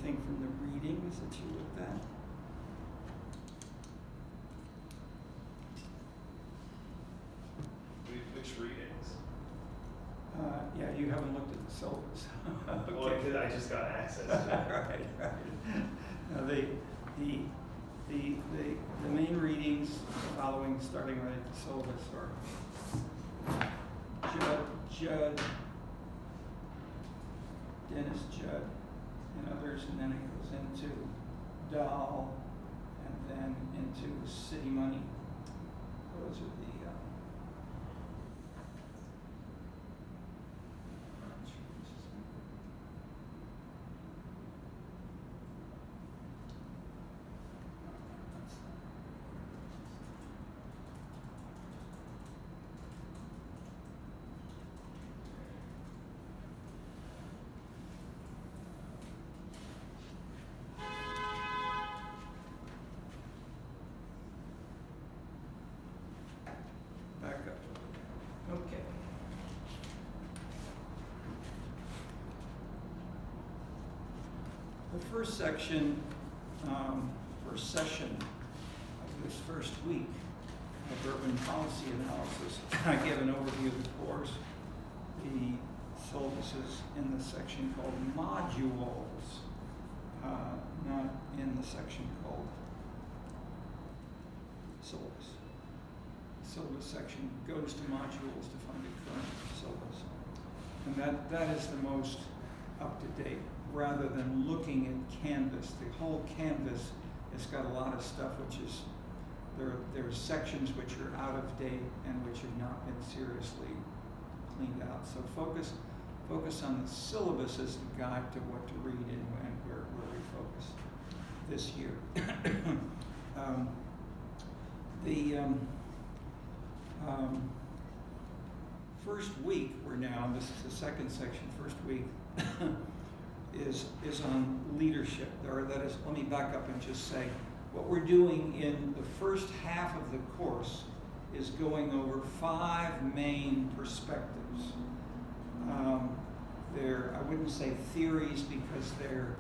anything from the readings that you looked at? Which readings? Yeah, you haven't looked at the syllabus. Okay. Well, because I just got access to it. right. Now, the main readings following, starting right at the syllabus, are Judd, Dennis Judd, and others, and then it goes into Dahl, and then into City Money. Those are the back up. Okay. The first section, first session of this first week of urban policy analysis, I give an overview of the course. The syllabus is in the section called modules, not in the section called syllabus. The syllabus section goes to modules to find the current syllabus. And that is the most up to date, rather than looking at Canvas. The whole Canvas has got a lot of stuff which is, there are sections which are out of date and which have not been seriously cleaned out. So focus on the syllabus as the guide to what to read and where we focus this year. First week we're now, and this is the second section, first week is on leadership. That is, let me back up and just say, what we're doing in the first half of the course is going over 5 main perspectives. I wouldn't say theories because they're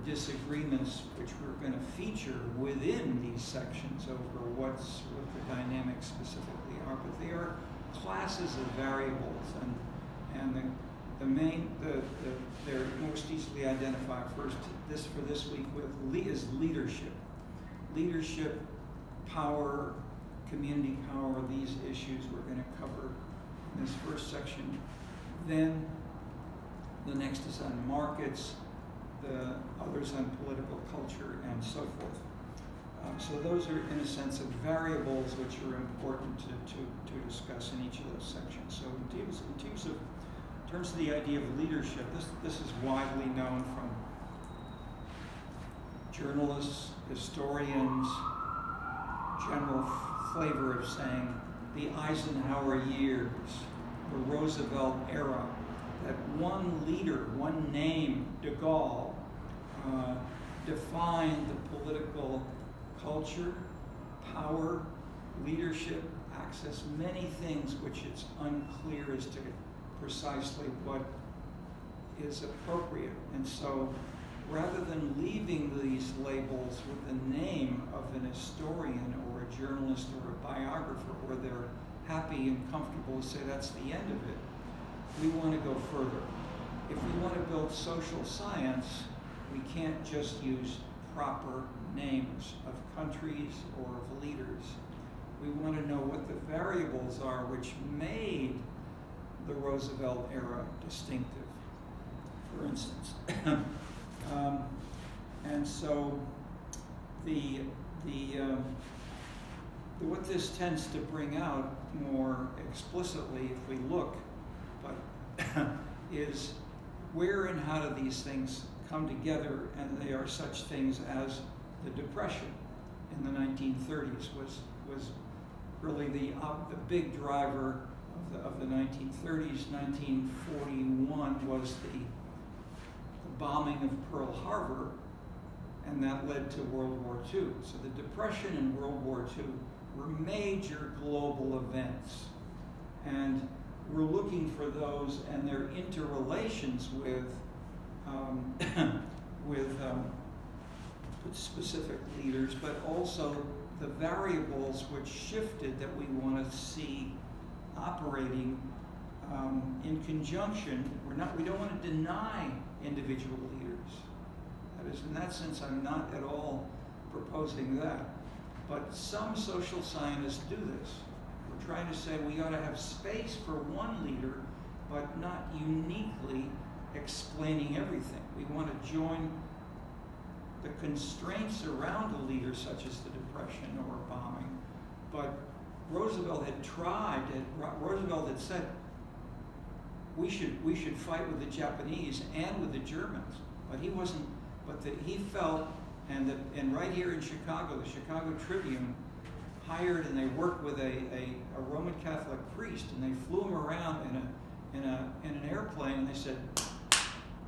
disagreements which we're going to feature within these sections over what the dynamics specifically are, but they are classes of variables, and they're most easily identified for this week is leadership, power, community power. These issues we're going to cover in this first section. Then the next is on markets, the others on political culture, and so forth. So those are, in a sense, of variables which are important to discuss in each of those sections. So in terms of the idea of leadership, this is widely known from journalists, historians, general flavor of saying the Eisenhower years, the Roosevelt era, that one leader, one name, de Gaulle, defined the political culture, power, leadership, access, many things which it's unclear as to precisely what is appropriate. And so rather than leaving these labels with the name of an historian or a journalist or a biographer where they're happy and comfortable to say that's the end of it, we want to go further. If we want to build social science, we can't just use proper names of countries or of leaders. We want to know what the variables are which made the Roosevelt era distinctive, for instance. And so what this tends to bring out more explicitly, if we look, but is where and how do these things come together, and they are such things as the Depression in the 1930s was really the big driver of the 1930s. 1941 was the bombing of Pearl Harbor, and that led to World War II. So the Depression and World War II were major global events, and we're looking for those and their interrelations with with specific leaders, but also the variables which shifted that we want to see operating in conjunction. We don't want to deny individual leaders. That is, in that sense, I'm not at all proposing that. But some social scientists do this. We're trying to say we ought to have space for one leader, but not uniquely explaining everything. We want to join the constraints around a leader, such as the Depression or bombing. But Roosevelt had Roosevelt had said, we should fight with the Japanese and with the Germans. But he wasn't, but that he felt, and right here in Chicago, the Chicago Tribune hired and they worked with a Roman Catholic priest, and they flew him around in an airplane, and they said,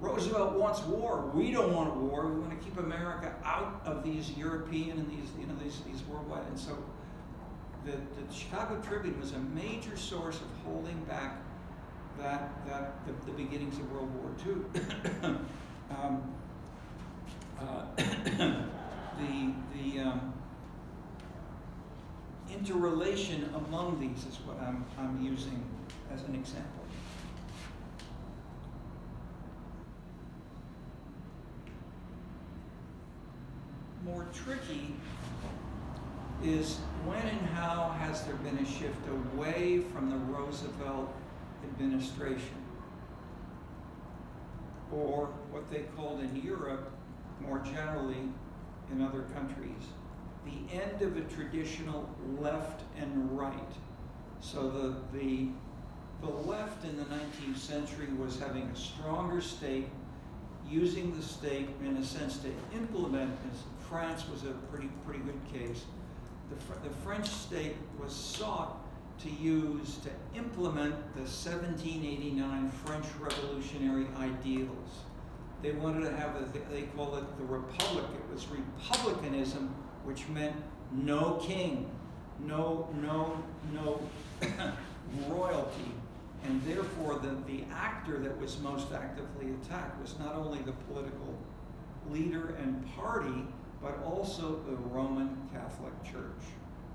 Roosevelt wants war. We don't want war. We want to keep America out of these European and these worldwide. And so the Chicago Tribune was a major source of holding back the beginnings of World War II. The interrelation among these is what I'm using as an example. More tricky is when and how has there been a shift away from the Roosevelt administration, or what they called in Europe, more generally in other countries, the end of a traditional left and right. So the left in the 19th century was having a stronger state, using the state in a sense to implement, as France was a pretty good case. The French state was sought to implement the 1789 French revolutionary ideals. They wanted to have they call it the republic. It was republicanism, which meant no king, no royalty. And therefore, the actor that was most actively attacked was not only the political leader and party, but also the Roman Catholic Church,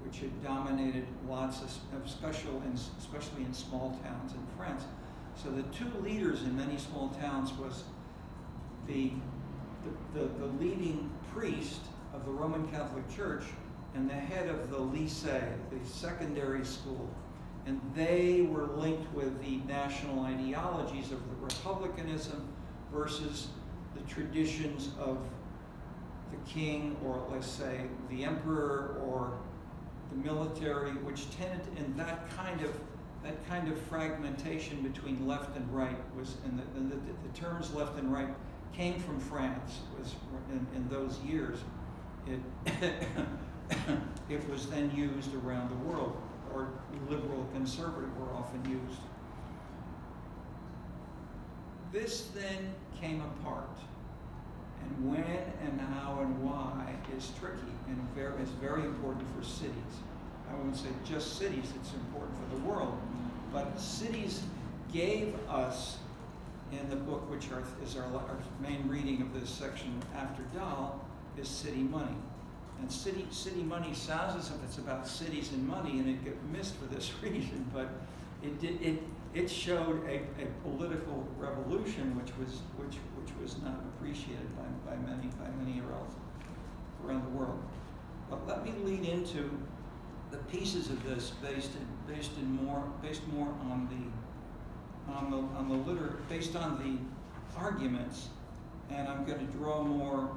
which had dominated lots of especially in small towns in France. So the two leaders in many small towns was the leading priest of the Roman Catholic Church and the head of the lycée, the secondary school. And they were linked with the national ideologies of the republicanism versus the traditions of the king, or let's say the emperor, or the military, which tended, in that kind of fragmentation between left and right was, and the terms left and right came from France. Was in those years, it was then used around the world, or liberal, conservative were often used. This then came apart. And when and how and why is tricky, and is very important for cities. I wouldn't say just cities, it's important for the world. But cities gave us, in the book, which is our main reading of this section after Dahl, is City Money. And city money sounds as if it's about cities and money, and it got missed for this reason, but it showed a political revolution which was not appreciated by many around the world. But let me lead into the pieces of this based more based on the arguments, and I'm going to draw more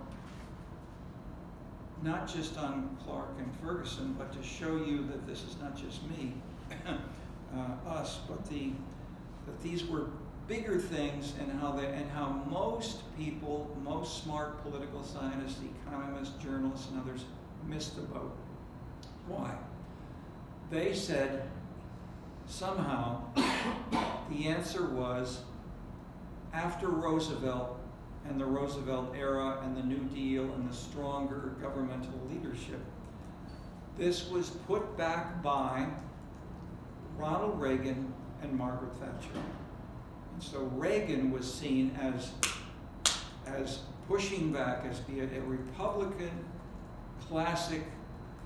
not just on Clark and Ferguson, but to show you that this is not just me, us, but that these were bigger things, and how most people, most smart political scientists, economists, journalists, and others missed the boat. Why? They said somehow the answer was, after Roosevelt and the Roosevelt era and the New Deal and the stronger governmental leadership, this was put back by Ronald Reagan and Margaret Thatcher. And so Reagan was seen as as pushing back, as be a Republican classic,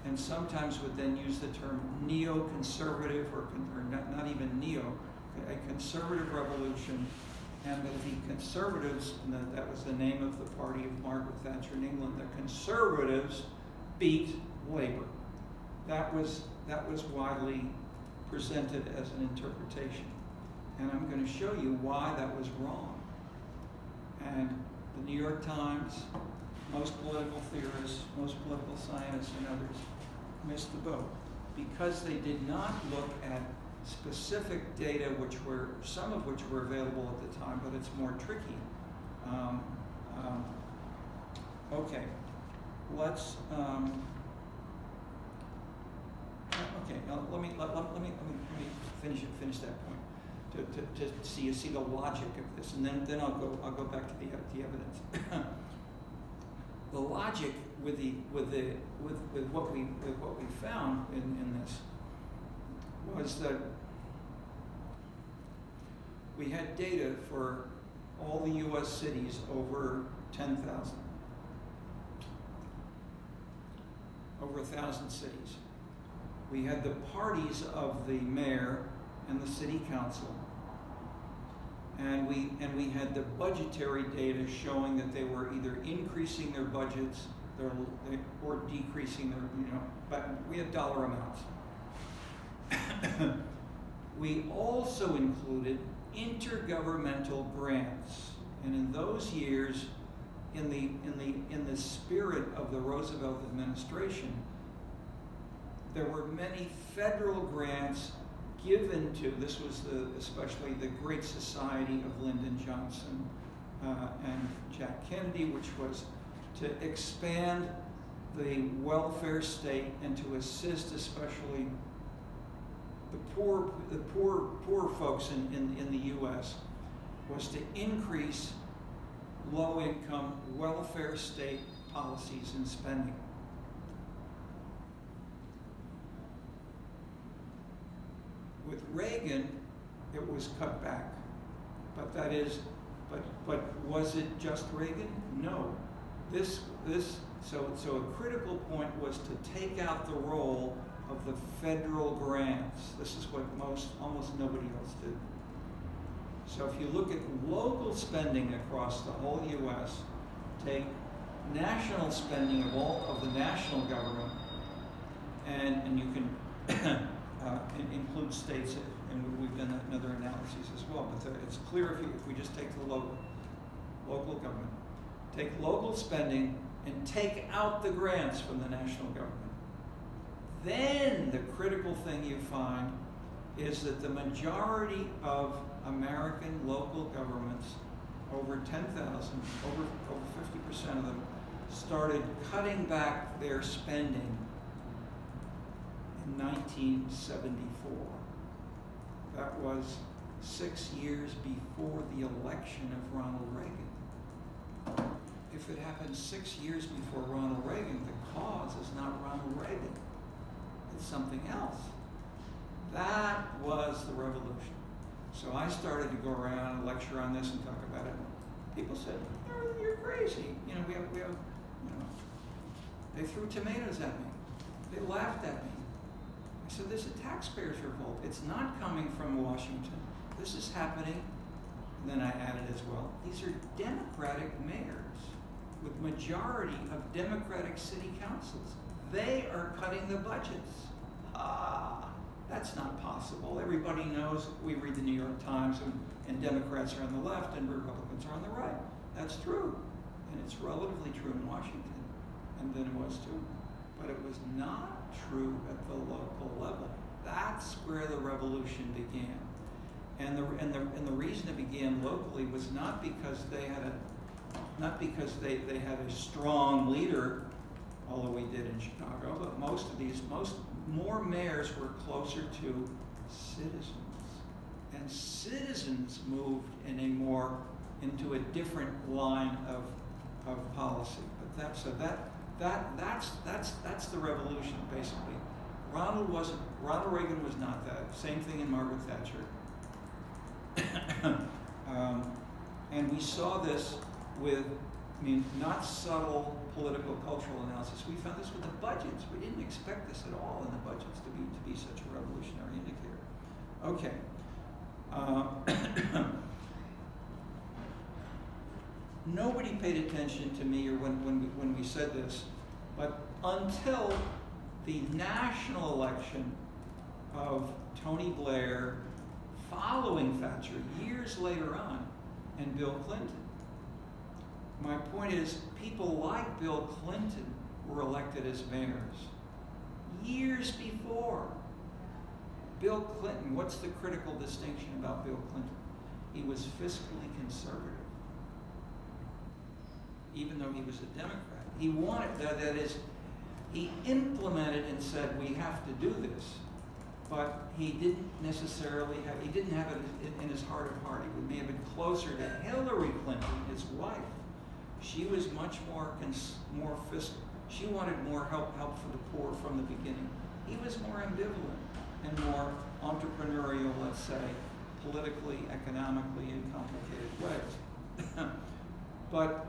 and sometimes would then use the term neoconservative, or not even neo, a conservative revolution, and that the conservatives, and that was the name of the party of Margaret Thatcher in England, the conservatives beat Labour. That was widely presented as an interpretation. And I'm going to show you why that was wrong. And the New York Times, most political theorists, most political scientists, and others missed the boat because they did not look at specific data, some of which were available at the time, but it's more tricky. Okay, let's. Okay, now let me finish that point to see the logic of this, and then I'll go back to the evidence. The logic with what we found in this was that we had data for all the U.S. cities over 10,000, over 1,000 cities. We had the parties of the mayor and the city council, and we had the budgetary data showing that they were either increasing their budgets or decreasing their, but we had dollar amounts. We also included intergovernmental grants, and in those years, in the spirit of the Roosevelt administration, there were many federal grants given to, this was especially the Great Society of Lyndon Johnson and Jack Kennedy, which was to expand the welfare state and to assist especially the poor folks in the U.S., was to increase low-income welfare state policies and spending. With Reagan, it was cut back, but was it just Reagan? No. So a critical point was to take out the role of the federal grants. This is what almost nobody else did. So if you look at local spending across the whole U.S., take national spending of all of the national government, and you can include states, and we've done another analyses as well. But it's clear if we just take the local government, take local spending and take out the grants from the national government. Then the critical thing you find is that the majority of American local governments, over 10,000, over 50% of them, started cutting back their spending in 1974. That was 6 years before the election of Ronald Reagan. If it happened 6 years before Ronald Reagan, the cause is not Ronald Reagan. It's something else. That was the revolution. So I started to go around and lecture on this and talk about it. People said, "Oh, you're crazy. We have, They threw tomatoes at me. They laughed at me. I said, there's a taxpayers' revolt. It's not coming from Washington. This is happening." And then I added as well, these are Democratic mayors with majority of Democratic city councils. They are cutting the budgets. That's not possible. Everybody knows, we read the New York Times, and Democrats are on the left and Republicans are on the right. That's true. And it's relatively true in Washington. And then it was too. But it was not true at the local level. That's where the revolution began. And the reason it began locally was not because they had a strong leader, although we did in Chicago, but more mayors were closer to citizens. And citizens moved into a different line of policy. But that's the revolution, basically. Ronald Reagan was not that. Same thing in Margaret Thatcher. And we saw this with I mean, not subtle political, cultural analysis. We found this with the budgets. We didn't expect this at all in the budgets to be such a revolutionary indicator. Okay. Nobody paid attention to me or when we said this, but until the national election of Tony Blair following Thatcher years later on and Bill Clinton. My point is, people like Bill Clinton were elected as mayors years before. Bill Clinton, what's the critical distinction about Bill Clinton? He was fiscally conservative. Even though he was a Democrat. He wanted, that is, he implemented and said, we have to do this. But he didn't necessarily have, he didn't have it in his heart of heart. He may have been closer to Hillary Clinton, his wife. She was much more fiscal. She wanted more help for the poor from the beginning. He was more ambivalent and more entrepreneurial, let's say, politically, economically, in complicated ways. But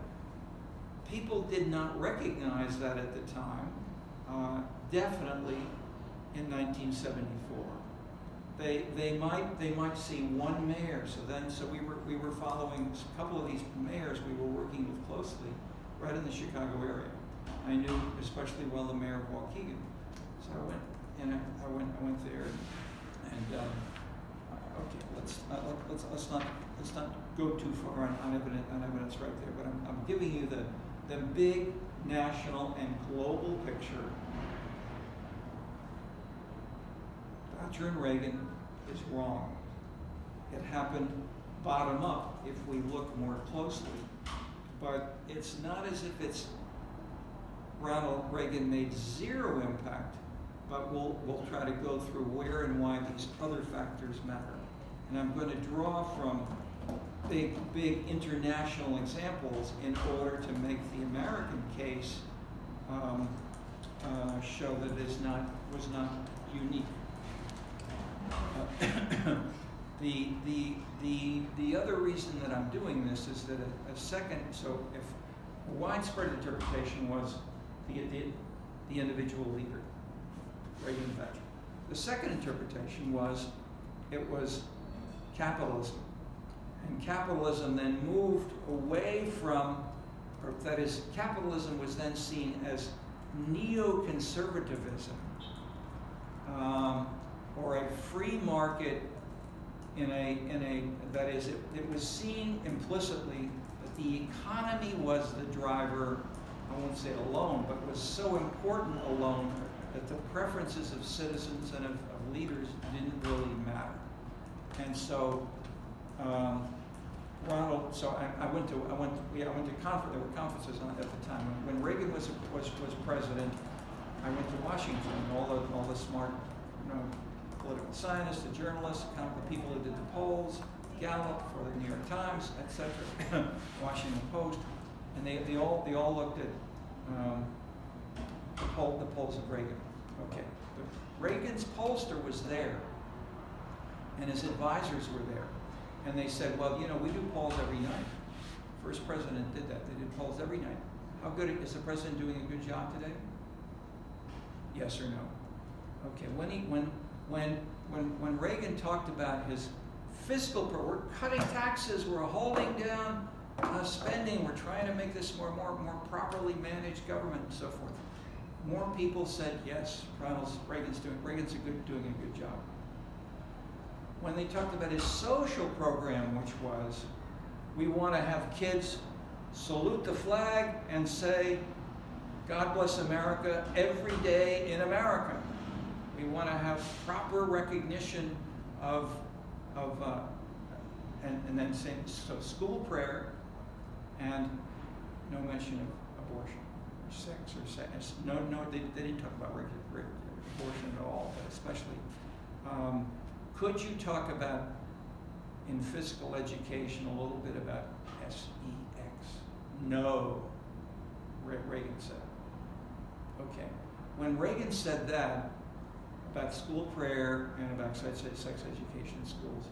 people did not recognize that at the time, definitely in 1974. They might see one mayor. So we were following a couple of these mayors we were working with closely, right in the Chicago area. I knew especially well the mayor of Waukegan. So I went and I went there and okay, let's not go too far on evidence right there. But I'm giving you the big national and global picture. Thatcher and Reagan is wrong. It happened bottom up if we look more closely. But it's not as if it's Ronald Reagan made zero impact, but we'll try to go through where and why these other factors matter. And I'm going to draw from big international examples in order to make the American case show that it was not unique. The other reason that I'm doing this is that so if a widespread interpretation was the individual leader, Reagan and Thatcher. The second interpretation was it was capitalism. And capitalism then moved away from, or that is, capitalism was then seen as neoconservatism, or a free market that is, it was seen implicitly that the economy was the driver, I won't say alone, but was so important alone that the preferences of citizens and of leaders didn't really matter. And so, Ronald, so I went to conference. There were conferences on at the time when Reagan was president. I went to Washington, and all the smart, political scientists, the journalists, the people who did the polls, Gallup for the New York Times, etc., Washington Post, and they all looked at the polls of Reagan. Okay, Reagan's pollster was there, and his advisors were there. And they said, well, we do polls every night. First president did that. They did polls every night. How good is the president doing a good job today? Yes or no? Okay. When Reagan talked about his fiscal, we're cutting taxes, we're holding down spending, we're trying to make this more properly managed government and so forth. More people said yes. Reagan's doing a good job. When they talked about his social program, which was, we want to have kids salute the flag and say, God bless America every day in America. We want to have proper recognition of and then saying, so school prayer and no mention of abortion or sex. No, they didn't talk about abortion at all, but especially. Could you talk about, in physical education, a little bit about sex? No, Reagan said. Okay. When Reagan said that about school prayer and about sex education in schools,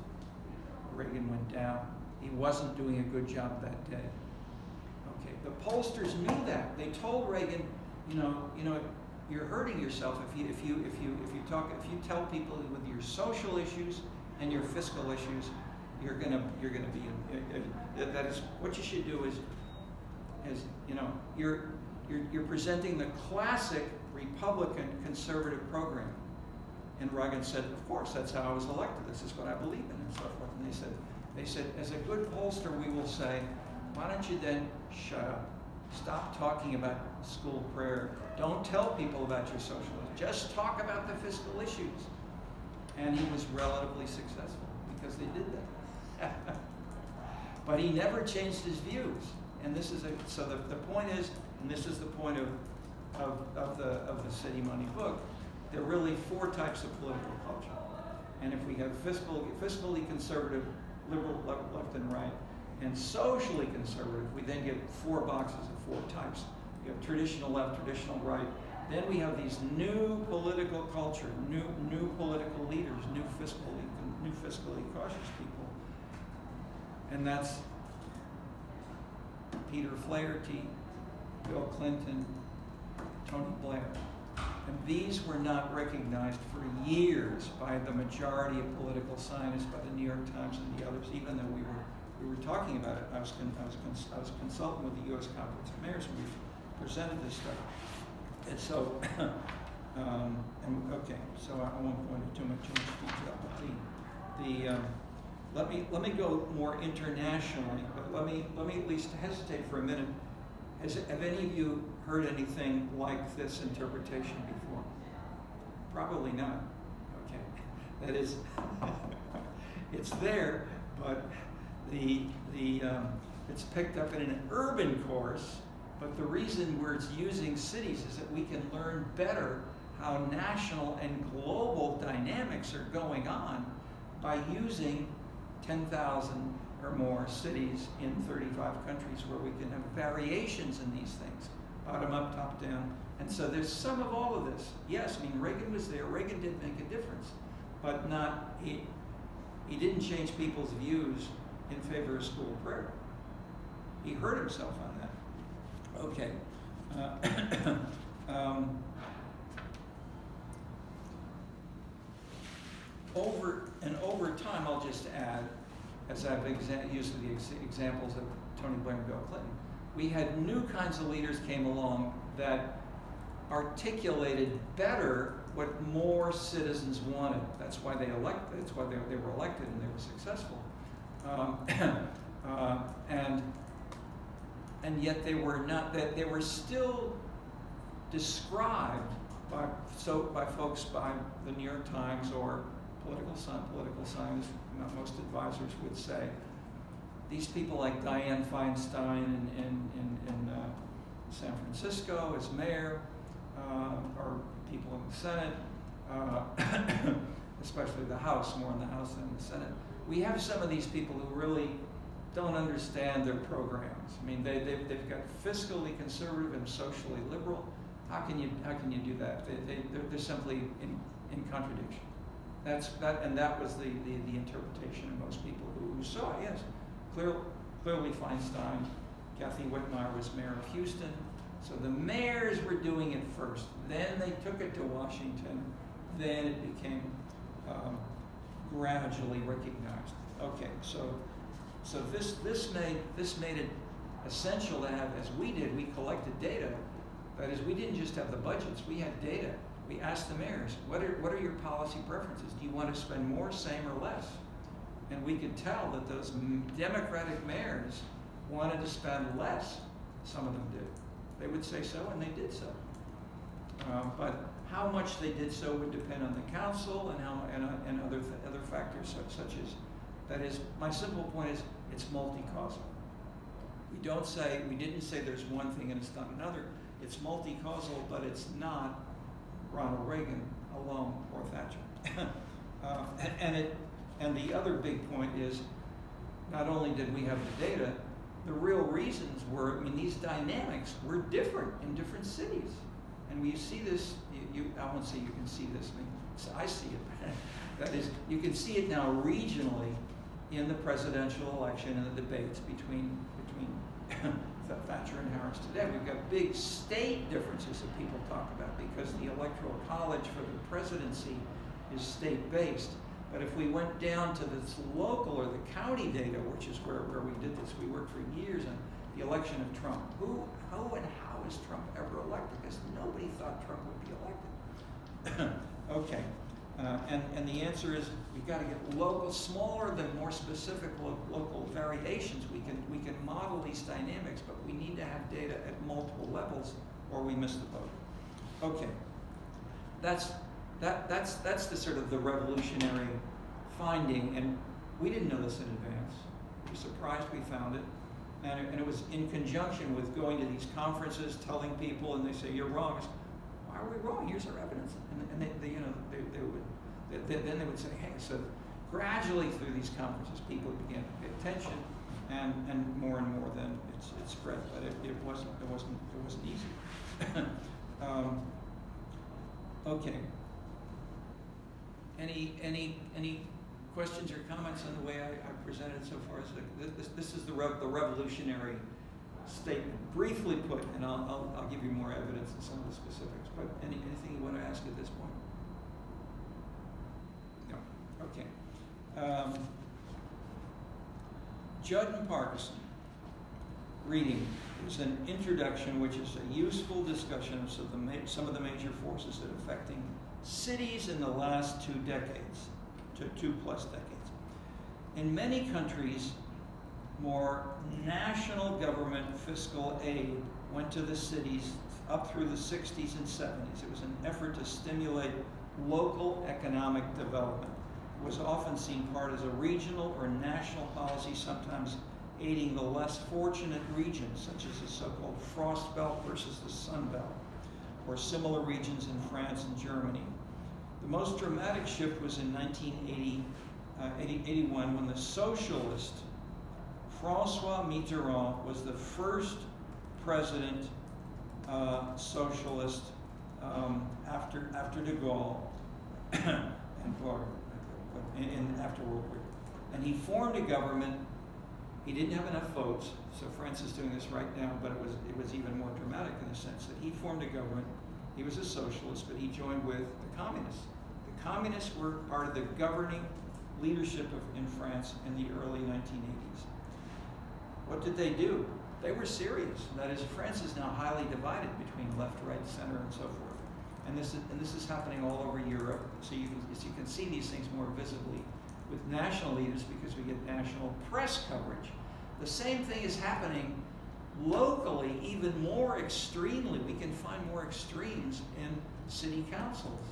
Reagan went down. He wasn't doing a good job that day. Okay, the pollsters knew that. They told Reagan, you're hurting yourself if you tell people with your social issues and your fiscal issues, you're gonna be that is what you should do is you're presenting the classic Republican conservative program. And Reagan said, of course, that's how I was elected. This is what I believe in, and so forth. And they said, as a good pollster, we will say, why don't you then shut up? Stop talking about school prayer. Don't tell people about your socialism. Just talk about the fiscal issues. And he was relatively successful because they did that. But he never changed his views. And this is so the point is, and this is the point of the City Money book, there are really 4 types of political culture. And if we have fiscally conservative, liberal, left and right, and socially conservative, we then get 4 boxes of 4 types. You have traditional left, traditional right. Then we have these new political culture, new political leaders, new fiscally cautious people. And that's Peter Flaherty, Bill Clinton, Tony Blair. And these were not recognized for years by the majority of political scientists, by the New York Times and the others, even though we were talking about it. I was consulting with the U.S. Conference of Mayors, and we presented this stuff. And so, so I won't go into too much detail. But let me go more internationally. But let me at least hesitate for a minute. Have any of you heard anything like this interpretation before? Probably not. Okay, that is, it's there, but it's picked up in an urban course. But the reason we're using cities is that we can learn better how national and global dynamics are going on by using 10,000 or more cities in 35 countries where we can have variations in these things, bottom up, top down. And so there's some of all of this. Yes, I mean, Reagan was there. Reagan did make a difference, but he didn't change people's views in favor of school prayer. He hurt himself on that. Okay. Over time, I'll just add, as I've used the examples of Tony Blair and Bill Clinton, we had new kinds of leaders came along that articulated better what more citizens wanted. That's why they elected. That's why they were elected and they were successful. And yet they were not. They were still described by folks by the New York Times or political scientists. Most advisors would say these people like Dianne Feinstein in San Francisco as mayor, or people in the Senate, especially the House, more in the House than in the Senate. We have some of these people who really don't understand their programs. I mean, they've got fiscally conservative and socially liberal. How can you do that? They're simply in contradiction. That was the interpretation of most people who saw it. Yes, clearly Feinstein, Kathy Whitmire was mayor of Houston. So the mayors were doing it first. Then they took it to Washington. Then it became gradually recognized. Okay, so this made it essential to have, as we did, we collected data. That is, we didn't just have the budgets, we had data. We asked the mayors, what are your policy preferences? Do you want to spend more, same, or less? And we could tell that those Democratic mayors wanted to spend less. Some of them did. They would say so, and they did so. But how much they did so would depend on the council and other factors such as, that is, my simple point is, it's multi-causal. We didn't say there's one thing and it's not another. It's multi-causal, but it's not Ronald Reagan alone or Thatcher. And the other big point is, not only did we have the data, the real reasons were, I mean, these dynamics were different in different cities. And we see this, I won't say you can see this, I see it. That is, you can see it now regionally in the presidential election and the debates between between Thatcher and Harris today. We've got big state differences that people talk about because the Electoral College for the presidency is state-based. But if we went down to this local or the county data, which is where we did this, we worked for years on the election of Trump. Who and how is Trump ever elected? Because nobody thought Trump would be elected. Okay. And the answer is you've got to get local, smaller than more specific local variations. We can model these dynamics, but we need to have data at multiple levels, or we miss the boat. Okay, that's the sort of the revolutionary finding, and we didn't know this in advance. We were surprised we found it, and it was in conjunction with going to these conferences, telling people, and they say you're wrong. I said, why are we wrong? Here's our evidence, and then they would say, hey, so gradually through these conferences, people began to pay attention, and more then it spread, but it wasn't easy. Okay. Any questions or comments on the way I presented so far? This is the revolutionary statement, briefly put, and I'll give you more evidence and some of the specifics. But anything you want to ask at this point? No. Okay. Judd and Parkinson. Reading is an introduction, which is a useful discussion of some of the major forces that are affecting cities in the last 2 decades, to 2+ decades. In many countries, more national government fiscal aid went to the cities up through the 60s and 70s. It was an effort to stimulate local economic development. It was often seen part as a regional or national policy, sometimes aiding the less fortunate regions, such as the so-called Frost Belt versus the Sun Belt, or similar regions in France and Germany. The most dramatic shift was in 1981 when the socialist François Mitterrand was the first president socialist after de Gaulle and after World War II. And he formed a government. He didn't have enough votes, so France is doing this right now, but it was even more dramatic in the sense that he formed a government. He was a socialist, but he joined with the communists. The communists were part of the governing leadership in France in the early 1980s. What did they do? They were serious. That is, France is now highly divided between left, right, center, and so forth. And this is happening all over Europe. So you can see these things more visibly with national leaders because we get national press coverage. The same thing is happening locally, even more extremely. We can find more extremes in city councils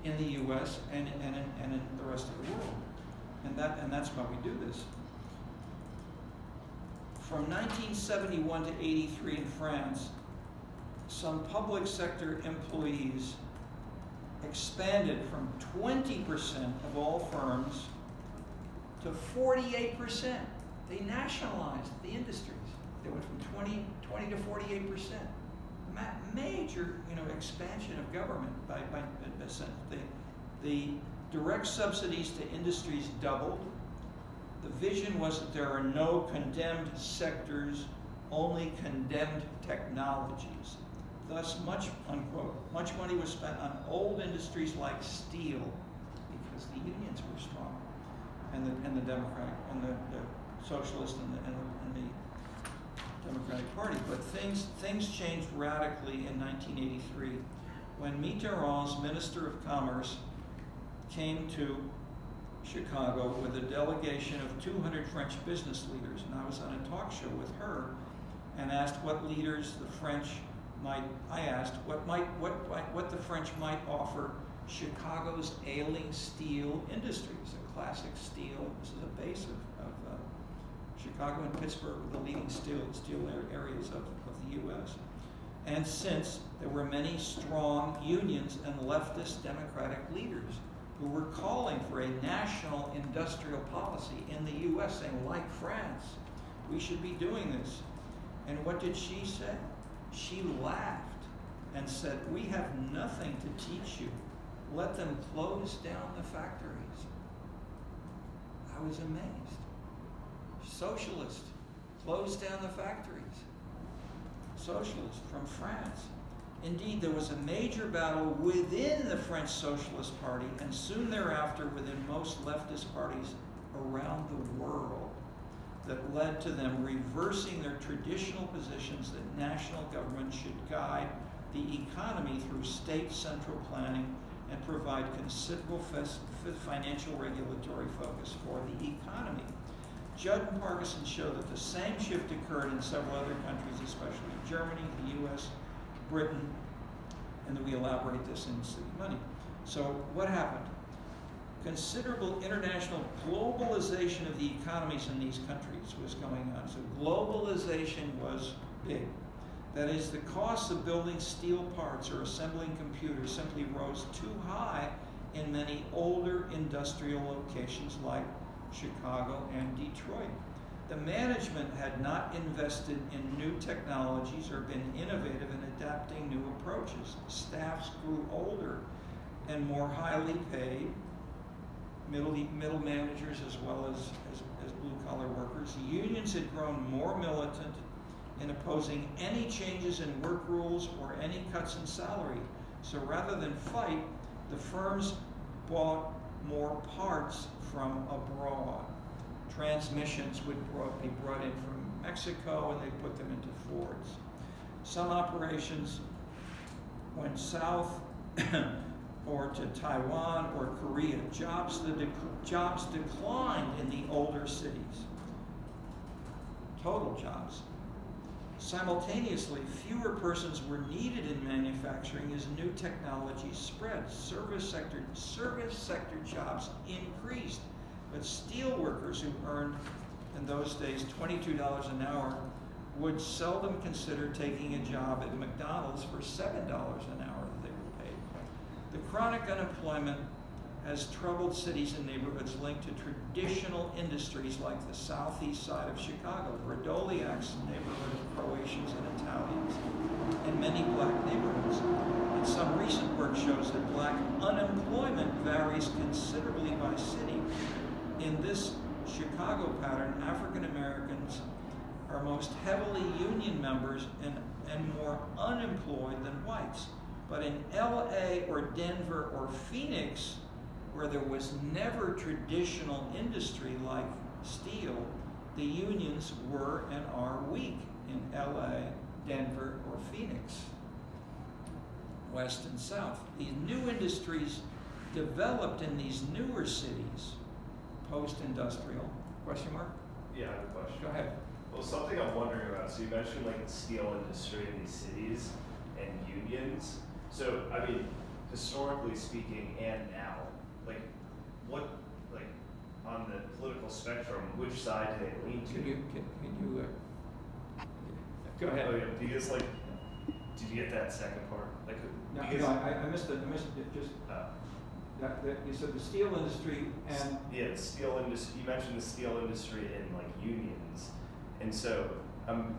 in the U.S. and in the rest of the world. And that's why we do this. From 1971 to 83 in France, some public sector employees expanded from 20% of all firms to 48%. They nationalized the industries. They went from 20 to 48%. Major, expansion of government by the direct subsidies to industries doubled. The vision was that there are no condemned sectors, only condemned technologies. Thus, much money was spent on old industries like steel, because the unions were strong, and the Democratic and the Socialist and the Democratic Party. But things changed radically in 1983 when Mitterrand's Minister of Commerce came to Chicago with a delegation of 200 French business leaders, and I was on a talk show with her and asked what leaders the French might. I asked what the French might offer Chicago's ailing steel industries, a classic steel. This is a base of Chicago and Pittsburgh were the leading steel areas of the U.S. And since there were many strong unions and leftist democratic leaders who were calling for a national industrial policy in the U.S., saying, like France, we should be doing this. And what did she say? She laughed and said, we have nothing to teach you. Let them close down the factories. I was amazed. Socialist, closed down the factories. Socialists from France. Indeed, there was a major battle within the French Socialist Party and soon thereafter within most leftist parties around the world that led to them reversing their traditional positions that national government should guide the economy through state central planning and provide considerable financial regulatory focus for the economy. Judd and Parkinson show that the same shift occurred in several other countries, especially Germany, the US, Britain, and then we elaborate this in City Money. So what happened? Considerable international globalization of the economies in these countries was going on. So globalization was big. That is, the cost of building steel parts or assembling computers simply rose too high in many older industrial locations like Chicago and Detroit. The management had not invested in new technologies or been innovative in adapting new approaches. Staffs grew older and more highly paid, middle managers as well as blue-collar workers. Unions had grown more militant in opposing any changes in work rules or any cuts in salary. So rather than fight, the firms bought more parts from abroad. Transmissions would be brought in from Mexico and they put them into Fords. Some operations went south or to Taiwan or Korea. Jobs declined in the older cities. Total jobs. Simultaneously, fewer persons were needed in manufacturing as new technologies spread. Service sector jobs increased, but steel workers who earned, in those days, $22 an hour would seldom consider taking a job at McDonald's for $7 an hour that they were paid. The chronic unemployment has troubled cities and neighborhoods linked to traditional industries like the southeast side of Chicago, Radoliak's neighborhood of Croatians and Italians, and many black neighborhoods. And some recent work shows that black unemployment varies considerably by city. In this Chicago pattern, African Americans are most heavily union members and more unemployed than whites. But in LA or Denver or Phoenix, where there was never traditional industry like steel, the unions were and are weak in LA, Denver, or Phoenix, west and south. These new industries developed in these newer cities, post-industrial. Question mark? Yeah, I have a question. Go ahead. Well, something I'm wondering about, so you mentioned like the steel industry in these cities and unions. So, I mean, historically speaking and now, like, what, like, on the political spectrum, which side do they lean to? Can you go ahead. Oh yeah, because like, did you get that second part? Like, No, because, I missed it, just, that you said the steel industry and... Yeah, the steel industry, you mentioned the steel industry in like unions. And so,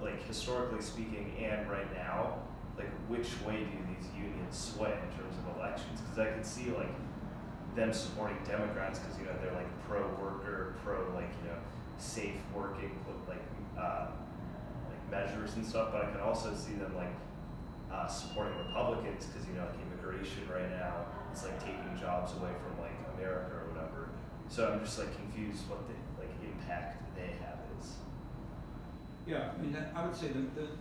like, historically speaking and right now, like, which way do these unions sway in terms of elections? Because I could see like them supporting Democrats because, you know, they're like pro-worker, like, you know, safe working like measures and stuff. But I could also see them like supporting Republicans because, you know, like immigration right now is like taking jobs away from like America or whatever. So I'm just like confused what the like impact they have is. Yeah, I mean, I would say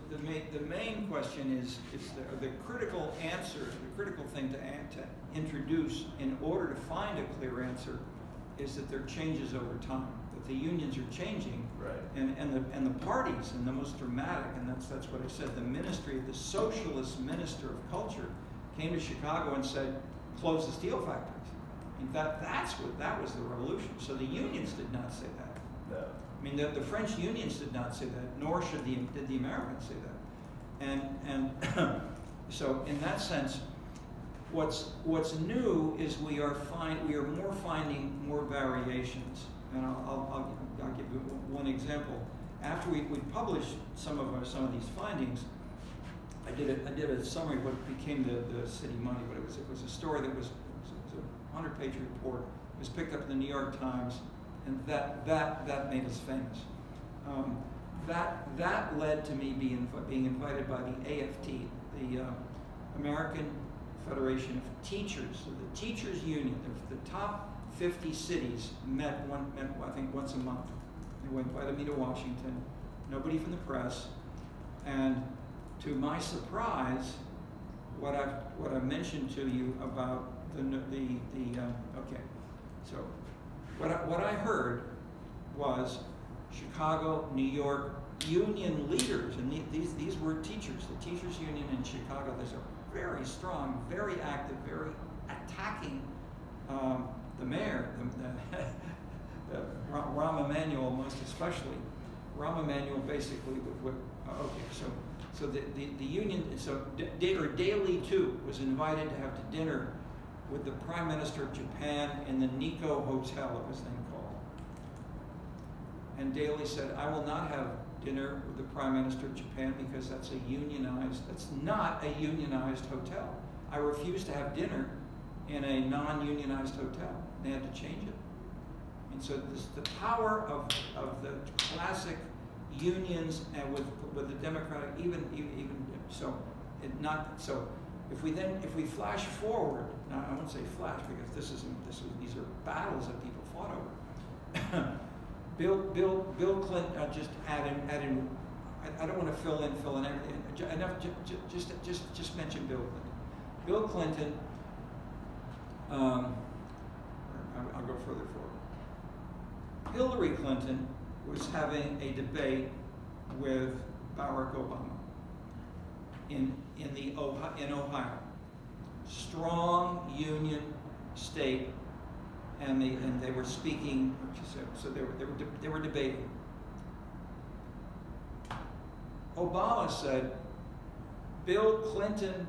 the main question is the critical answer, the critical thing to introduce in order to find a clear answer is that there are changes over time, that the unions are changing, Right. and the parties, and the most dramatic, and that's what I said, the ministry, the socialist minister of culture came to Chicago and said, close the steel factories. In fact, that was the revolution. So the unions did not say that. No. I mean, the French unions did not say that, nor did the Americans say that. And so in that sense, what's new is we are finding more variations. And I'll give you one example. After we published some of these findings, I did a summary of what became the City Money, but it was a story that was a 100-page report. It was picked up in the New York Times, and that made us famous. that led to me being invited by the AFT, the American Federation of Teachers, so the Teachers Union. The top 50 cities met I think once a month. They invited me to Washington. Nobody from the press, and to my surprise, what I mentioned to you about okay, so what I heard was Chicago, New York union leaders, and these were teachers. The teachers union in Chicago. There's a very strong, very active, very attacking. The mayor, the Rahm Emanuel, most especially. Rahm Emanuel basically so the union, Daley too was invited to have dinner with the Prime Minister of Japan in the Nikko Hotel, it was then called. And Daley said, I will not have dinner with the Prime Minister of Japan because that's not a unionized hotel. I refuse to have dinner in a non-unionized hotel. They had to change it. And so the power of the classic unions and with the democratic, even so, if we flash forward, now I won't say flash because these are battles that people fought over. Bill Clinton, just add in. I don't want to fill in everything. Enough. Just mention Bill Clinton. Bill Clinton. I'll go further forward. Hillary Clinton was having a debate with Barack Obama in Ohio. Strong union state, and they were speaking. So they were debating. Obama said, Bill Clinton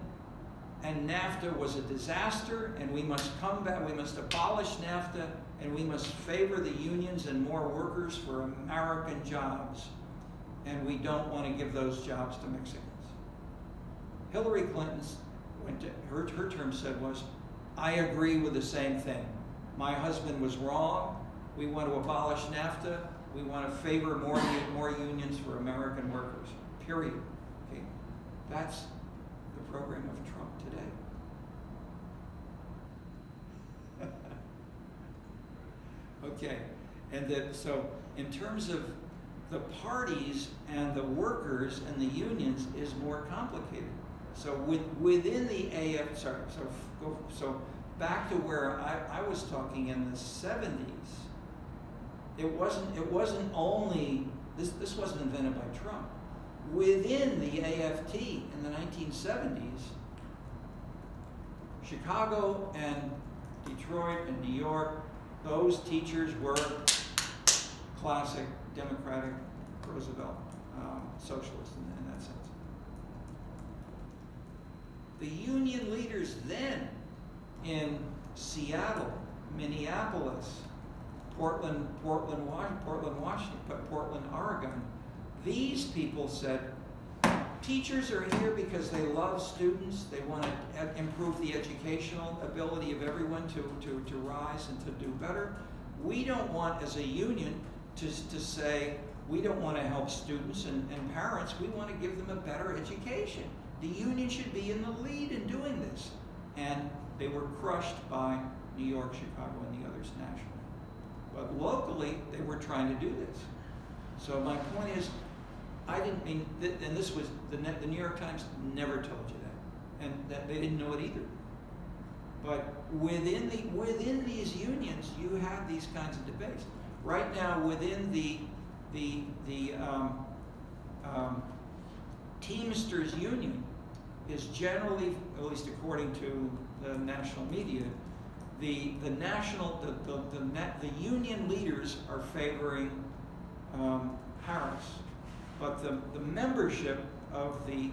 and NAFTA was a disaster, and we must come back. We must abolish NAFTA, and we must favor the unions and more workers for American jobs. And we don't want to give those jobs to Mexicans. Hillary Clinton's her term said was, I agree with the same thing. My husband was wrong. We want to abolish NAFTA. We want to favor more unions for American workers. Period. Okay, that's the program of Trump today. Okay, and so in terms of the parties and the workers and the unions is more complicated. So within the AF, so back to where I was talking in the 70s. It wasn't only this wasn't invented by Trump. Within the AFT in the 1970s, Chicago and Detroit and New York, those teachers were classic Democratic Roosevelt socialists in that sense. The union leaders then in Seattle, Minneapolis, Portland, Washington, Portland, Oregon, these people said, teachers are here because they love students. They want to improve the educational ability of everyone to rise and to do better. We don't want, as a union, to say we don't want to help students and parents. We want to give them a better education. The union should be in the lead in doing this. And they were crushed by New York, Chicago, and the others nationally. But locally, they were trying to do this. So my point is, I didn't mean, and this was, the New York Times never told you that. And that they didn't know it either. But within these unions, you have these kinds of debates. Right now, within the Teamsters Union is generally, at least according to the national media, the union leaders are favoring Harris, but the membership of the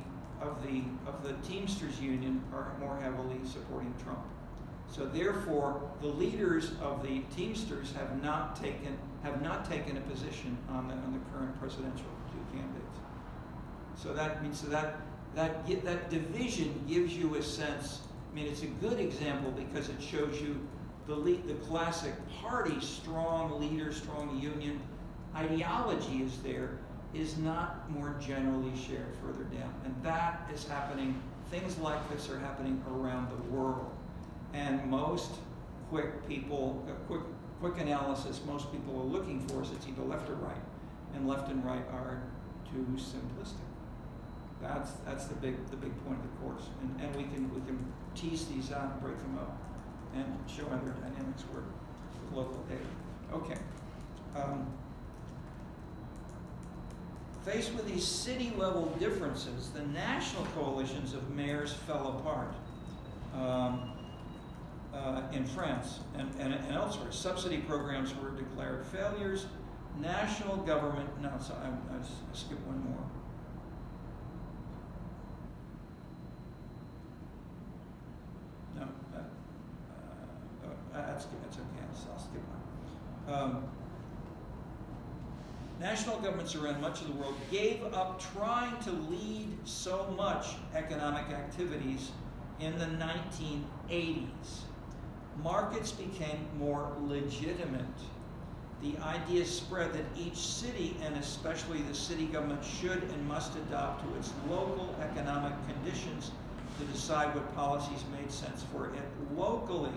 Teamsters Union are more heavily supporting Trump. So therefore, the leaders of the Teamsters have not taken a position on the current presidential two candidates. So that means that division gives you a sense. I mean, it's a good example because it shows you the classic party, strong leader, strong union ideology is there, is not more generally shared further down. And that is happening, things like this are happening around the world. And most quick analysis, most people are looking for is it's either left or right. And left and right are too simplistic. That's the big point of the course. And we can tease these out and break them up and show how their dynamics work with local data. Okay. Faced with these city-level differences, the national coalitions of mayors fell apart in France and elsewhere. Subsidy programs were declared failures. National government, no, so I skipped one more. No, that's okay, I'll skip one. National governments around much of the world gave up trying to lead so much economic activities in the 1980s. Markets became more legitimate. The idea spread that each city, and especially the city government, should and must adopt to its local economic conditions to decide what policies made sense for it locally.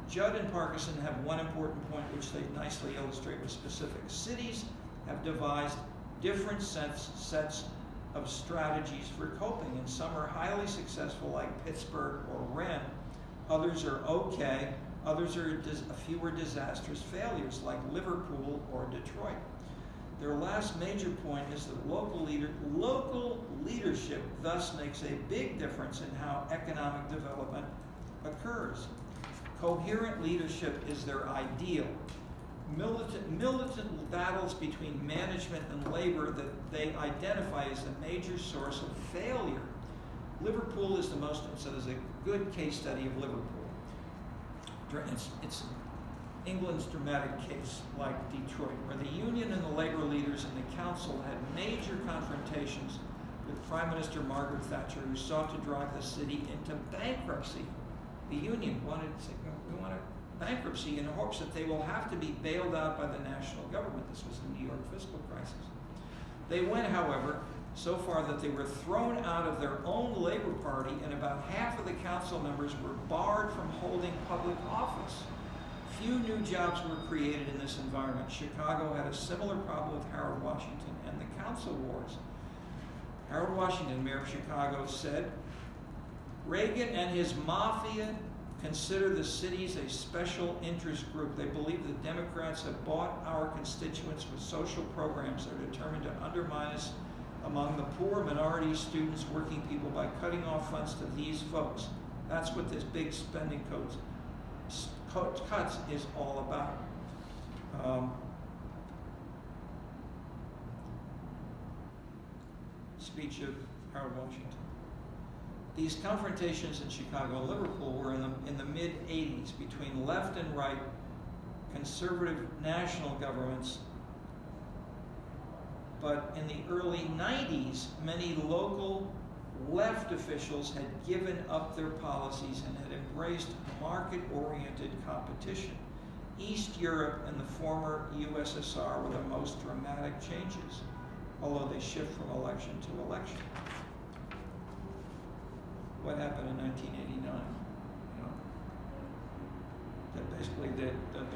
Judd and Parkinson have one important point which they nicely illustrate with specifics. Cities have devised different sets of strategies for coping, and some are highly successful, like Pittsburgh or Rennes. Others are okay. Others are fewer disastrous failures, like Liverpool or Detroit. Their last major point is that local leadership thus makes a big difference in how economic development occurs. Coherent leadership is their ideal. Militant battles between management and labor that they identify as a major source of failure. Liverpool is the most, so there's a good case study of Liverpool. It's England's dramatic case, like Detroit, where the union and the labor leaders in the council had major confrontations with Prime Minister Margaret Thatcher, who sought to drive the city into bankruptcy. The union wanted to say, we want a bankruptcy in hopes that they will have to be bailed out by the national government. This was the New York fiscal crisis. They went, however, so far that they were thrown out of their own Labor Party, and about half of the council members were barred from holding public office. Few new jobs were created in this environment. Chicago had a similar problem with Harold Washington and the council wars. Harold Washington, mayor of Chicago, said, Reagan and his mafia consider the cities a special interest group. They believe the Democrats have bought our constituents with social programs that are determined to undermine us among the poor, minorities, students, working people by cutting off funds to these folks. That's what this big spending cuts is all about. Speech of Harold Washington. These confrontations in Chicago and Liverpool were in the mid-'80s between left and right conservative national governments. But in the early 90s, many local left officials had given up their policies and had embraced market-oriented competition. East Europe and the former USSR were the most dramatic changes, although they shift from election to election. What happened in 1989? You know, that basically the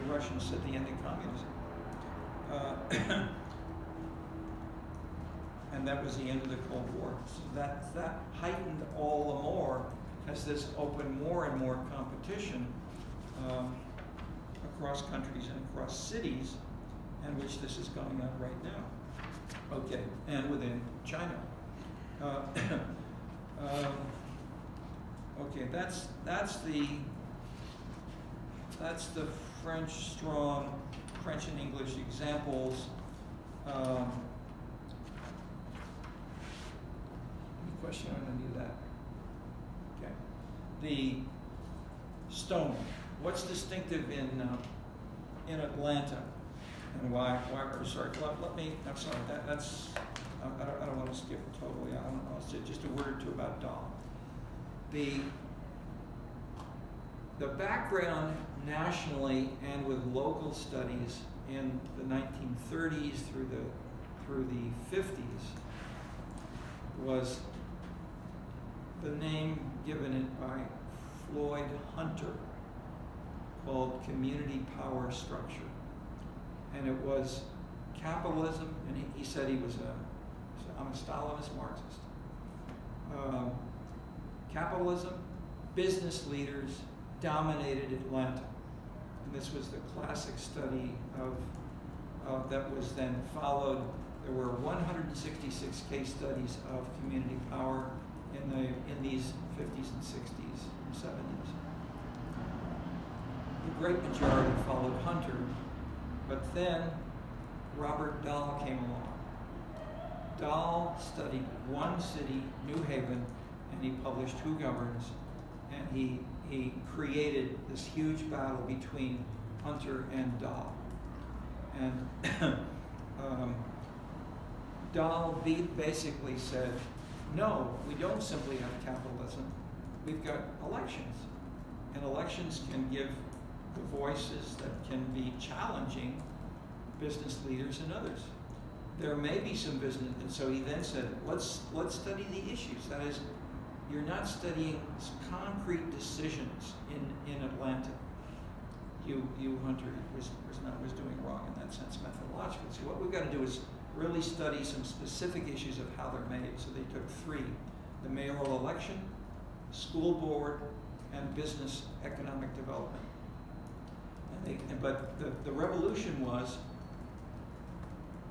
Russians said the end of communism. And that was the end of the Cold War. So that heightened all the more as this opened more and more competition across countries and across cities, and which this is going on right now. Okay, and within China. Okay, that's the French and English examples. Question on any of that? Okay. The stone. What's distinctive in Atlanta, and why? Sorry. Let me. I'm sorry. That's. I don't want to skip totally. I don't know. It's just a word or two about Dahl. The background nationally and with local studies in the 1930s through the through the 50s was the name given it by Floyd Hunter, called community power structure. And it was capitalism, and he said I'm a Stalinist Marxist. Capitalism, business leaders dominated Atlanta. And this was the classic study of that was then followed. There were 166 case studies of community power in these 50s and 60s and 70s. The great majority followed Hunter, but then Robert Dahl came along. Dahl studied one city, New Haven, and he published Who Governs, and he created this huge battle between Hunter and Dahl. And Dahl basically said, no, we don't simply have capitalism, we've got elections. And elections can give the voices that can be challenging business leaders and others. There may be some business, and so he then said, let's study the issues. That is, you're not studying concrete decisions in Atlanta. You Hunter was doing wrong in that sense methodologically. So what we've got to do is really study some specific issues of how they're made. So they took three: the mayoral election, school board, and business economic development. But the revolution was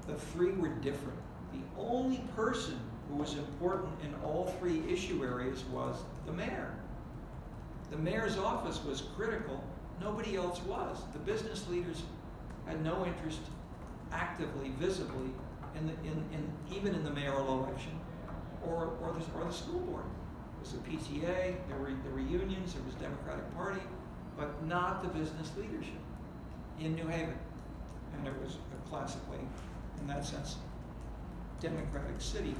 the three were different. The only person who was important in all three issue areas was the mayor. The mayor's office was critical. Nobody else was. The business leaders had no interest actively, visibly, even in the mayoral election or the school board. It was the PTA, there were unions, there was Democratic Party, but not the business leadership in New Haven. And it was a classically, in that sense, democratic city.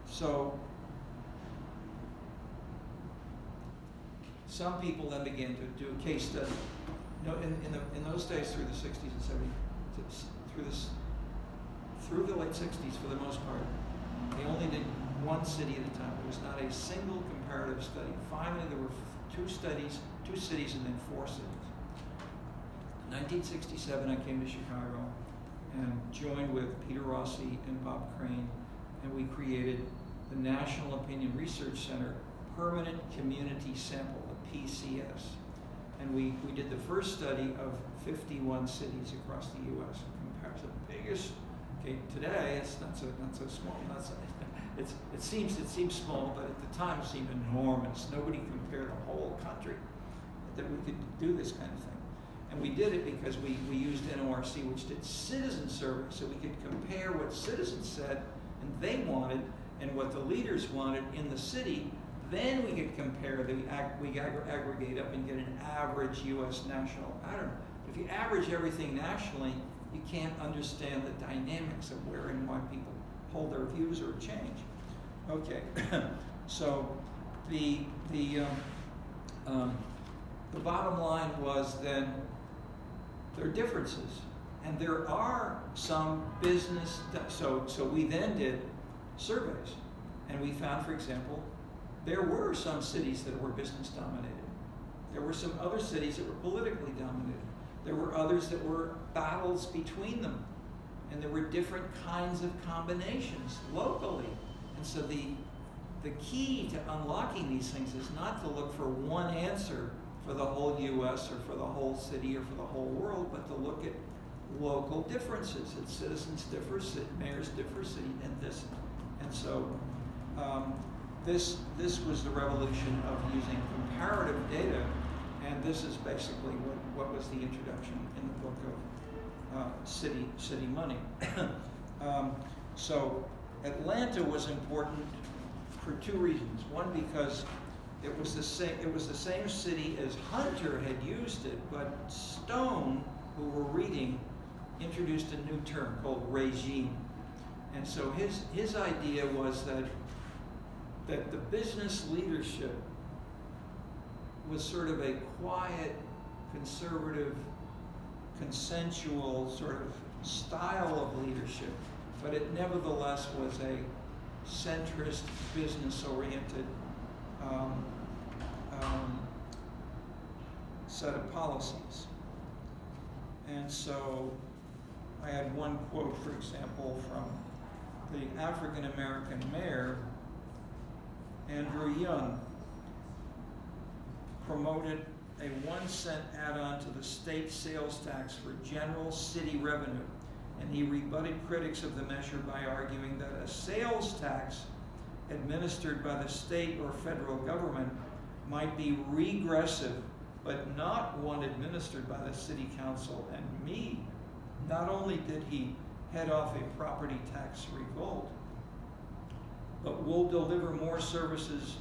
So some people then began to do a case study. You know, in those days, through the 60s and 70s, through the late 60s for the most part, they only did one city at a time. There was not a single comparative study. Finally, there were two cities, and then four cities. In 1967, I came to Chicago and joined with Peter Rossi and Bob Crane, and we created the National Opinion Research Center Permanent Community Sample, the PCS. And we did the first study of 51 cities across the U.S. Compared to the biggest. Okay, today it's not so small. It seems small, but at the time it seemed enormous. Nobody could compare the whole country that we could do this kind of thing. And we did it because we used NORC, which did citizen surveys, so we could compare what citizens said and they wanted and what the leaders wanted in the city. Then we could compare, we aggregate up and get an average U.S. national pattern. If you average everything nationally, you can't understand the dynamics of where and why people hold their views or change. Okay, so the bottom line was then there are differences, and there are some business. So we then did surveys, and we found, for example, there were some cities that were business dominated. There were some other cities that were politically dominated. There were others that were battles between them. And there were different kinds of combinations locally. And so the key to unlocking these things is not to look for one answer for the whole US or for the whole city or for the whole world, but to look at local differences. And citizens differ, mayors differ, city, and this. And so this was the revolution of using comparative data, and this is basically what was the introduction in the book of City Money. So Atlanta was important for two reasons. One, because it was the same city as Hunter had used it, but Stone, who we're reading, introduced a new term called regime. And so his idea was that the business leadership was sort of a quiet, conservative, consensual sort of style of leadership, but it nevertheless was a centrist, business-oriented set of policies. And so I had one quote, for example, from the African-American mayor, Andrew Young, promoted a 1-cent add-on to the state sales tax for general city revenue. And he rebutted critics of the measure by arguing that a sales tax administered by the state or federal government might be regressive, but not one administered by the city council and me. Not only did he head off a property tax revolt, but will deliver more services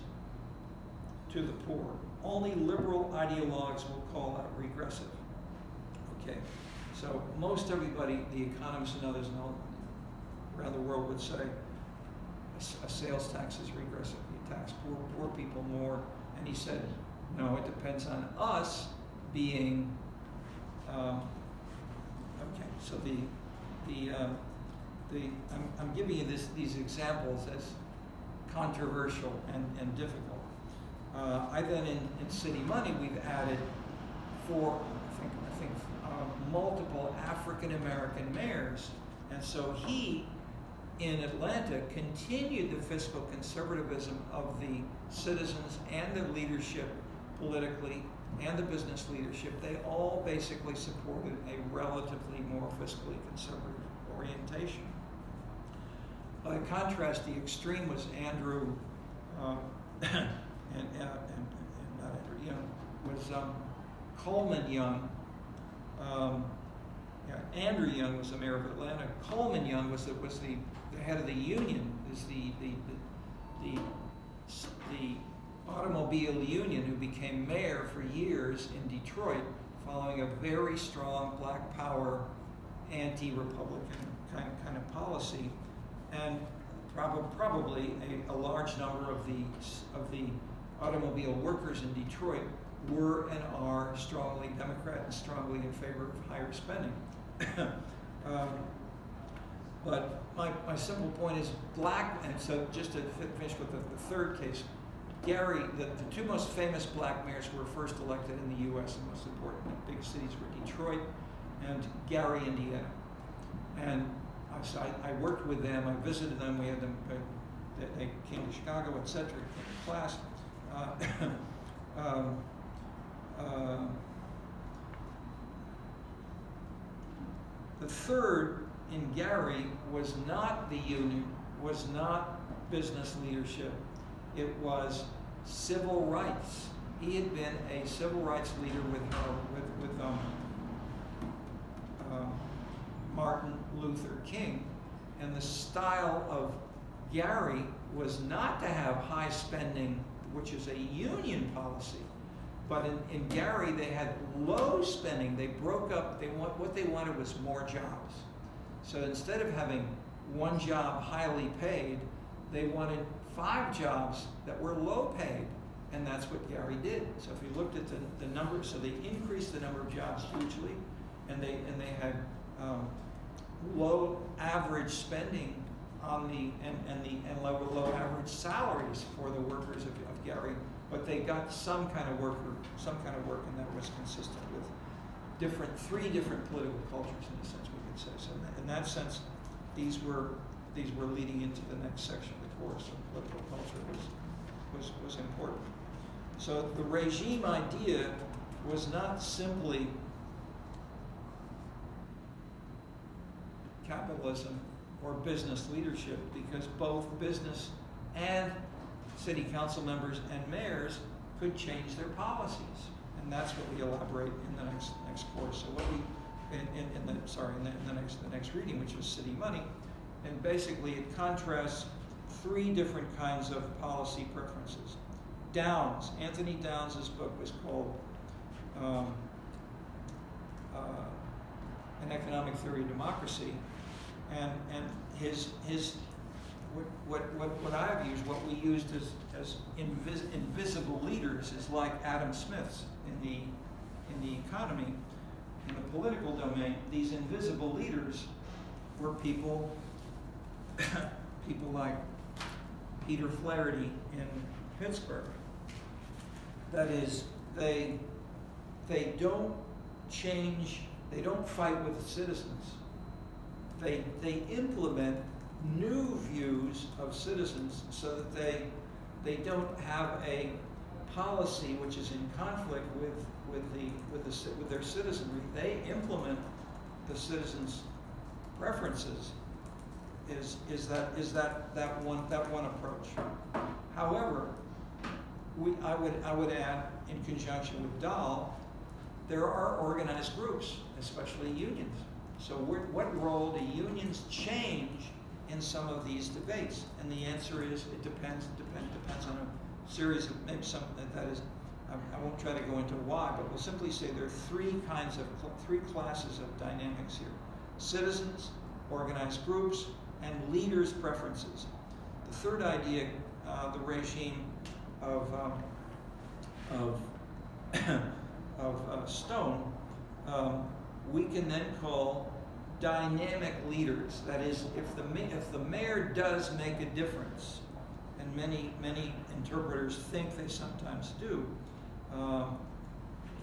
to the poor. Only liberal ideologues will call that regressive. Okay, so most everybody, the economists and others around the world would say a sales tax is regressive. You tax poor people more. And he said, no, it depends on us being, okay, so I'm giving you these examples as controversial and difficult. I then, in City Money, we've added I think multiple African-American mayors. And so he, in Atlanta, continued the fiscal conservatism of the citizens and the leadership politically and the business leadership. They all basically supported a relatively more fiscally conservative orientation. By contrast, the extreme was Andrew, and not Andrew Young, was Coleman Young. Andrew Young was the mayor of Atlanta. Coleman Young was the head of the union, is the automobile union, who became mayor for years in Detroit, following a very strong Black Power, anti-Republican kind of policy, and probably a large number of the automobile workers in Detroit were and are strongly Democrat and strongly in favor of higher spending. But my simple point is and so just to finish with the third case, Gary, the two most famous black mayors who were first elected in the U.S. and most important big cities were Detroit and Gary, Indiana. And so I worked with them, I visited them, we had them, they came to Chicago, etc., came to class. The third in Gary was not the union, was not business leadership, it was civil rights. He had been a civil rights leader with Martin Luther King, and the style of Gary was not to have high spending, which is a union policy. But in Gary, they had low spending. They broke up. What they wanted was more jobs. So instead of having one job highly paid, they wanted 5 jobs that were low paid, and that's what Gary did. So if you looked at the numbers, so they increased the number of jobs hugely, and they had low average spending on and low average salaries for the workers of Gary. But they got some kind of work, and that was consistent with 3 different political cultures, in a sense we could say. So in that sense, these were leading into the next section of the course. So political culture was important. So the regime idea was not simply capitalism or business leadership, because both business and city council members and mayors could change their policies, and that's what we elaborate in the next course. So what we in the next reading, which is City Money, and basically it contrasts 3 different kinds of policy preferences. Downs, Anthony Downs' book was called An Economic Theory of Democracy, and his what I've used, what we used as invisible leaders, is like Adam Smith's in the economy. in the political domain, these invisible leaders were people, people like Peter Flaherty in Pittsburgh. That is, they don't change, they don't fight with the citizens. They implement new views of citizens so that they don't have a policy which is in conflict with their citizenry. They implement the citizens' preferences. Is that one approach? However, I would add, in conjunction with Dahl, there are organized groups, especially unions. So what role do unions change in some of these debates? And the answer is it depends on a series of, maybe some, that is, I won't try to go into why, but we'll simply say there are three classes of dynamics here: citizens, organized groups, and leaders' preferences. The third idea, the regime of Stone, we can then call dynamic leaders. That is, if the mayor does make a difference, and many interpreters think they sometimes do,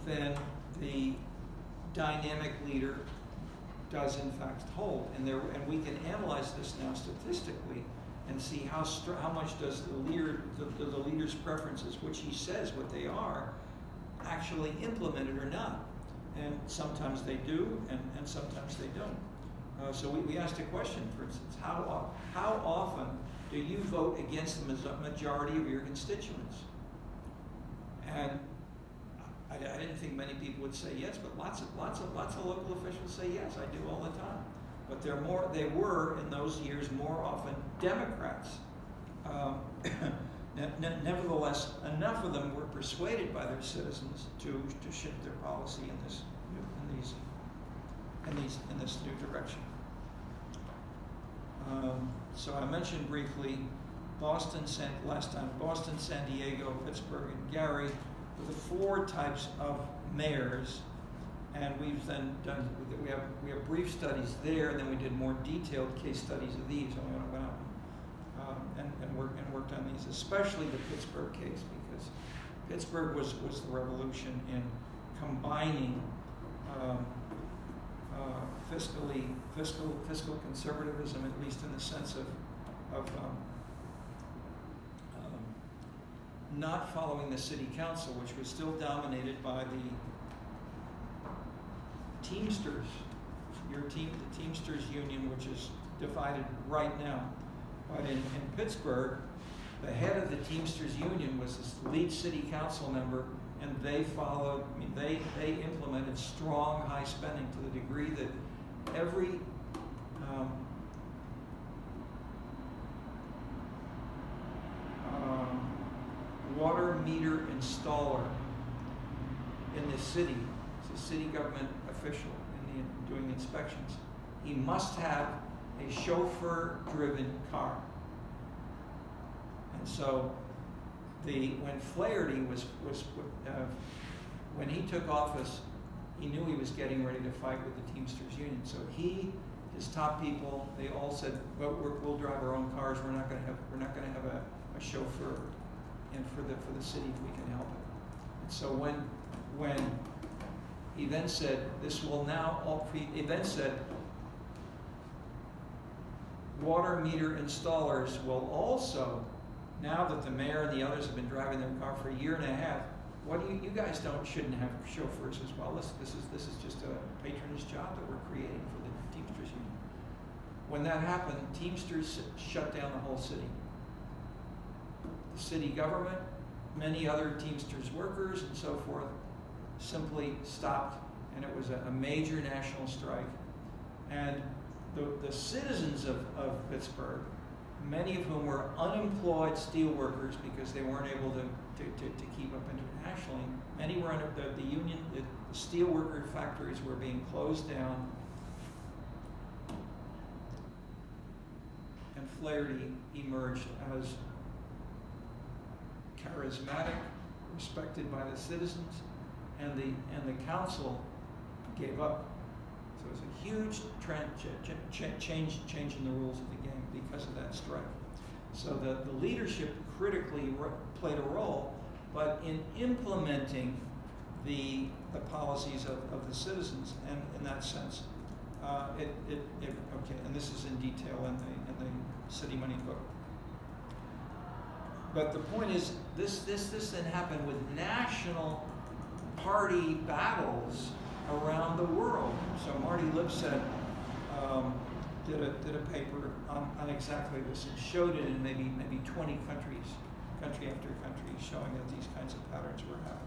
then the dynamic leader does in fact hold. And we can analyze this now statistically and see how much does the leader's preferences, which he says what they are, actually implement it or not. And sometimes they do, and sometimes they don't. So we asked a question, for instance, how often do you vote against the majority of your constituents? And I didn't think many people would say yes, but lots of local officials say yes. I do all the time. But they were in those years more often Democrats. Nevertheless, enough of them were persuaded by their citizens to shift their policy in this new direction. So I mentioned briefly Boston, San Diego, Pittsburgh, and Gary were the four types of mayors, and we've then done. We have brief studies there, and then we did more detailed case studies of these. And we went out and worked on these, especially the Pittsburgh case, because Pittsburgh was the revolution in combining fiscal conservatism, at least in the sense of not following the city council, which was still dominated by the Teamsters, the Teamsters union, which is divided right now. But in Pittsburgh, the head of the Teamsters union was this lead city council member, and they followed. I mean, they implemented strong high spending to the degree that every water meter installer in the city, it's a city government official doing inspections, he must have a chauffeur-driven car. And so when Flaherty when he took office, he knew he was getting ready to fight with the Teamsters union. So his top people, they all said, well, we'll drive our own cars. We're not going to have a chauffeur, and for the city if we can help it. And so when he then said, he then said, water meter installers will also, now that the mayor and the others have been driving their car for a year and a half, you guys shouldn't have chauffeurs as well. This is just a patronage job that we're creating for the Teamsters union. When that happened, Teamsters shut down the whole city. The city government, many other Teamsters workers and so forth, simply stopped, and it was a major national strike. And the citizens of Pittsburgh, many of whom were unemployed steel workers because they weren't able to keep up internationally, many were under the union. The steel worker factories were being closed down, and Flaherty emerged as charismatic, respected by the citizens, and the council gave up. So it was a huge change in the rules of the game because of that strike. So the leadership critically played a role, but in implementing the policies of the citizens, and in that sense, okay, and this is in detail in the City Money book. But the point is, this then happened with national party battles around the world. So Marty Lipset did a paper on exactly this and showed it in maybe 20 countries, country after country, showing that these kinds of patterns were happening.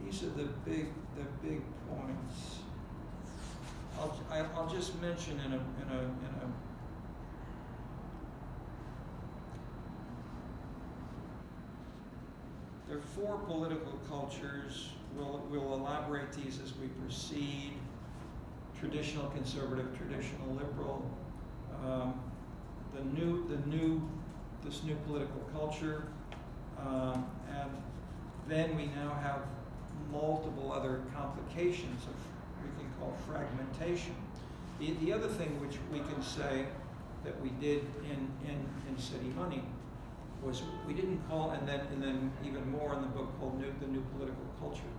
These are the big points. I'll just mention in a there are 4 political cultures. We'll elaborate these as we proceed. Traditional conservative, traditional liberal. This new political culture, and then we now have multiple other complications of we can call fragmentation. The other thing which we can say that we did in City Money was we didn't call, and then even more in the book called the new political culture.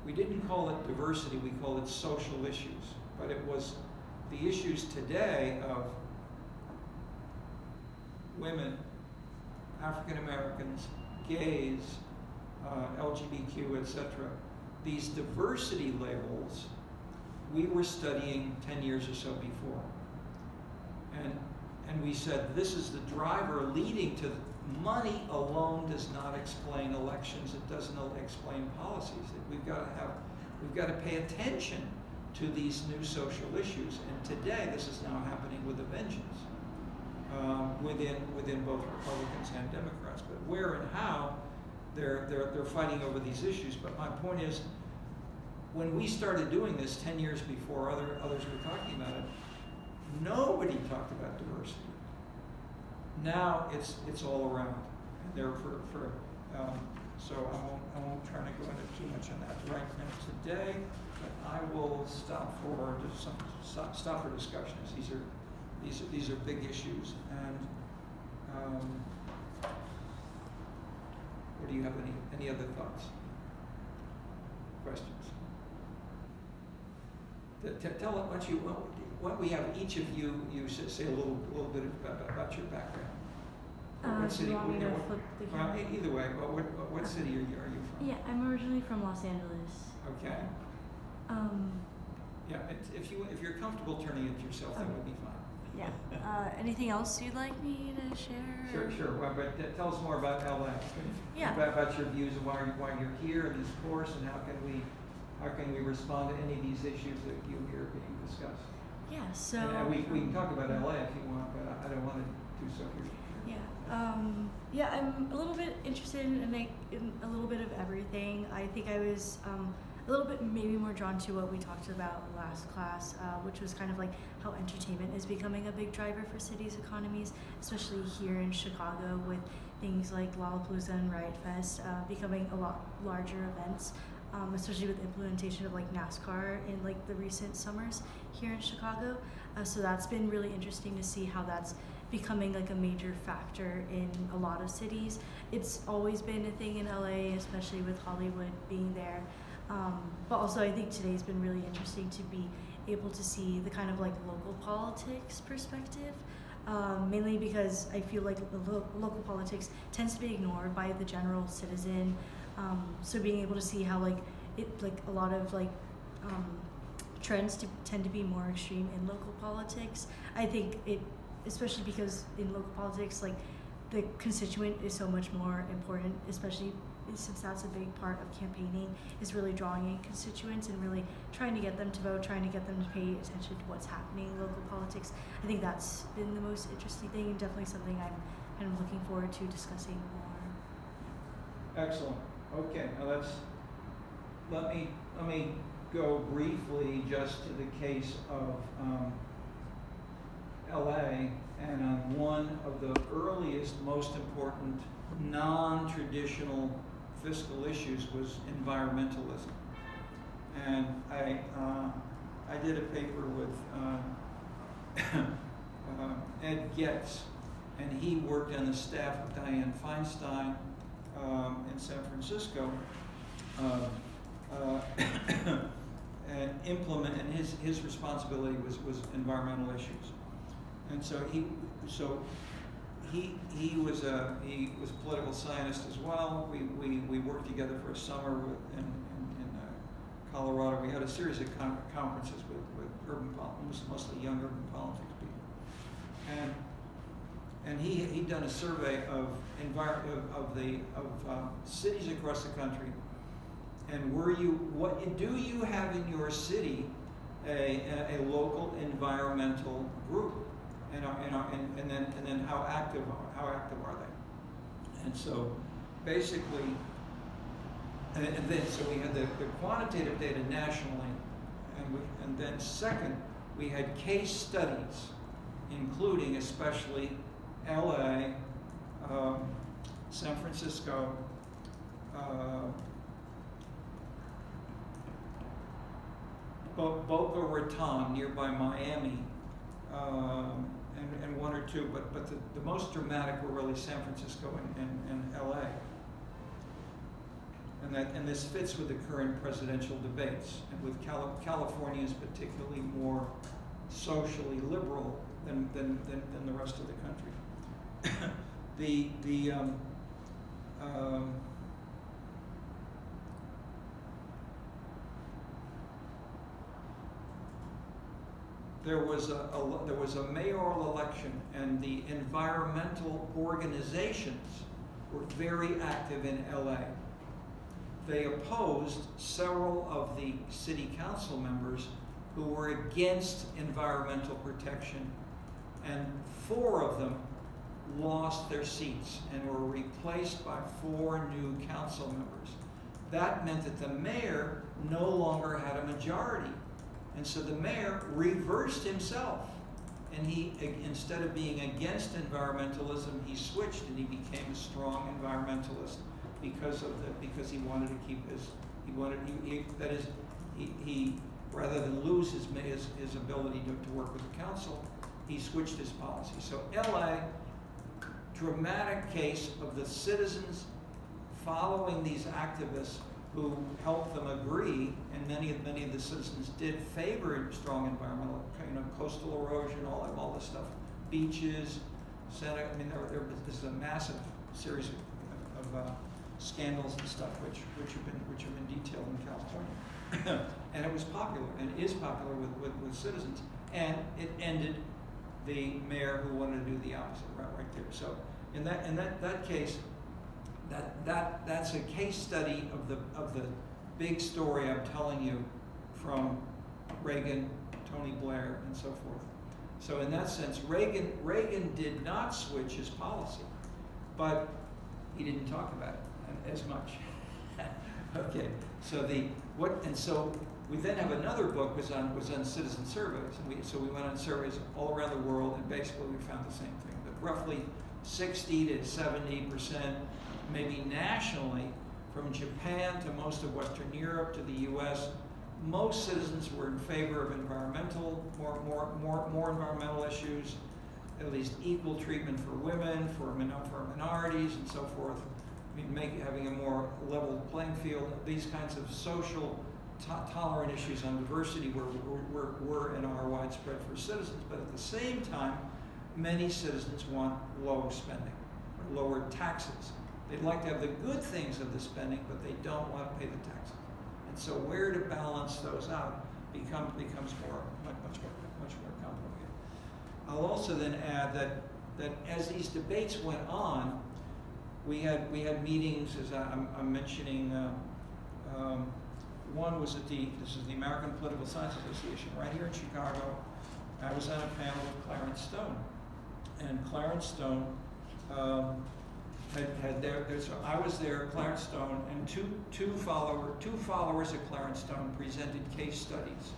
We didn't call it diversity, we called it social issues. But it was the issues today of women, African Americans, gays, LGBTQ, etc. These diversity labels we were studying 10 years or so before. And we said this is the driver leading to money alone does not explain elections, it doesn't explain policies. We've got to pay attention to these new social issues, and today this is now happening with a vengeance within both Republicans and Democrats. But where and how they're fighting over these issues. But my point is, when we started doing this 10 years before others were talking about it, nobody talked about diversity. Now it's all around, and there so I won't try to go into too much on that right now today. But I will stop for discussions. These are big issues, and or do you have any other thoughts, questions? Tell why don't you, what we have each of you say a little bit about your background. What city? You want me to flip the camera? Either way. What city are you from? Yeah, I'm originally from Los Angeles. Okay. Yeah, if you're comfortable turning it yourself, that would be fine. Yeah. Anything else you'd like me to share? Sure. Well, but tell us more about LA. Yeah. About your views of why you're here in this course, and how can we respond to any of these issues that you hear being discussed? Yeah. So. And we can talk about LA if you want, but I don't want to do so here. Yeah. I'm a little bit interested in a little bit of everything. I think I was a little bit maybe more drawn to what we talked about last class, which was kind of like how entertainment is becoming a big driver for cities' economies, especially here in Chicago with things like Lollapalooza and Riot Fest becoming a lot larger events, especially with the implementation of like NASCAR in like the recent summers here in Chicago. So that's been really interesting to see how that's becoming like a major factor in a lot of cities. It's always been a thing in LA, especially with Hollywood being there. But also I think today's been really interesting to be able to see the kind of like local politics perspective, mainly because I feel like local politics tends to be ignored by the general citizen. So being able to see how like a lot of like trends tend to be more extreme in local politics. I think especially because in local politics, like the constituent is so much more important, especially since that's a big part of campaigning, is really drawing in constituents and really trying to get them to vote, trying to get them to pay attention to what's happening in local politics. I think that's been the most interesting thing, and definitely something I'm kind of looking forward to discussing more. Excellent. Okay, now let me go briefly just to the case of LA, and on one of the earliest, most important non-traditional fiscal issues was environmentalism. And I did a paper with Ed Getz, and he worked on the staff of Dianne Feinstein in San Francisco, and his responsibility was environmental issues. And so he was a political scientist as well. We worked together for a summer in Colorado. We had a series of conferences with urban politics, mostly young urban politics people. And he'd done a survey of cities across the country. And do you have in your city a local environmental group? And then how active are they? And so basically, and then so we had the quantitative data nationally, and then second we had case studies, including especially LA, San Francisco, Boca Raton nearby Miami, and one or two, but the most dramatic were really San Francisco and LA. And this fits with the current presidential debates, and with California is particularly more socially liberal than the rest of the country. There was a mayoral election, and the environmental organizations were very active in LA. They opposed several of the city council members who were against environmental protection, and 4 of them lost their seats and were replaced by 4 new council members. That meant that the mayor no longer had a majority. And so the mayor reversed himself, and he, instead of being against environmentalism, he switched and he became a strong environmentalist because he wanted to keep he rather than lose his ability to work with the council, he switched his policy. So LA, dramatic case of the citizens following these activists who helped them agree, and many of the citizens did favor strong environmental, coastal erosion, all this stuff, beaches, this is a massive series of scandals and stuff which have been detailed in California, and it was popular and is popular with citizens, and it ended the mayor who wanted to do the opposite right there. So in that case. That's a case study of the big story I'm telling you from Reagan, Tony Blair, and so forth. So in that sense, Reagan did not switch his policy, but he didn't talk about it as much. Okay. So so we then have another book was on citizen surveys, and we went on surveys all around the world, and basically we found the same thing, that roughly 60 to 70%. Maybe nationally, from Japan to most of Western Europe to the U.S., most citizens were in favor of more environmental issues, at least equal treatment for women, for minorities, and so forth. Having a more level playing field. These kinds of social tolerant issues on diversity were and are widespread for citizens. But at the same time, many citizens want low spending, or lower taxes. They'd like to have the good things of the spending, but they don't want to pay the taxes. And so where to balance those out becomes much more complicated. I'll also then add that as these debates went on, we had meetings, as I'm mentioning. One was this is the American Political Science Association right here in Chicago. I was on a panel with Clarence Stone, and Clarence Stone. So I was there, Clarence Stone, and two followers of Clarence Stone presented case studies.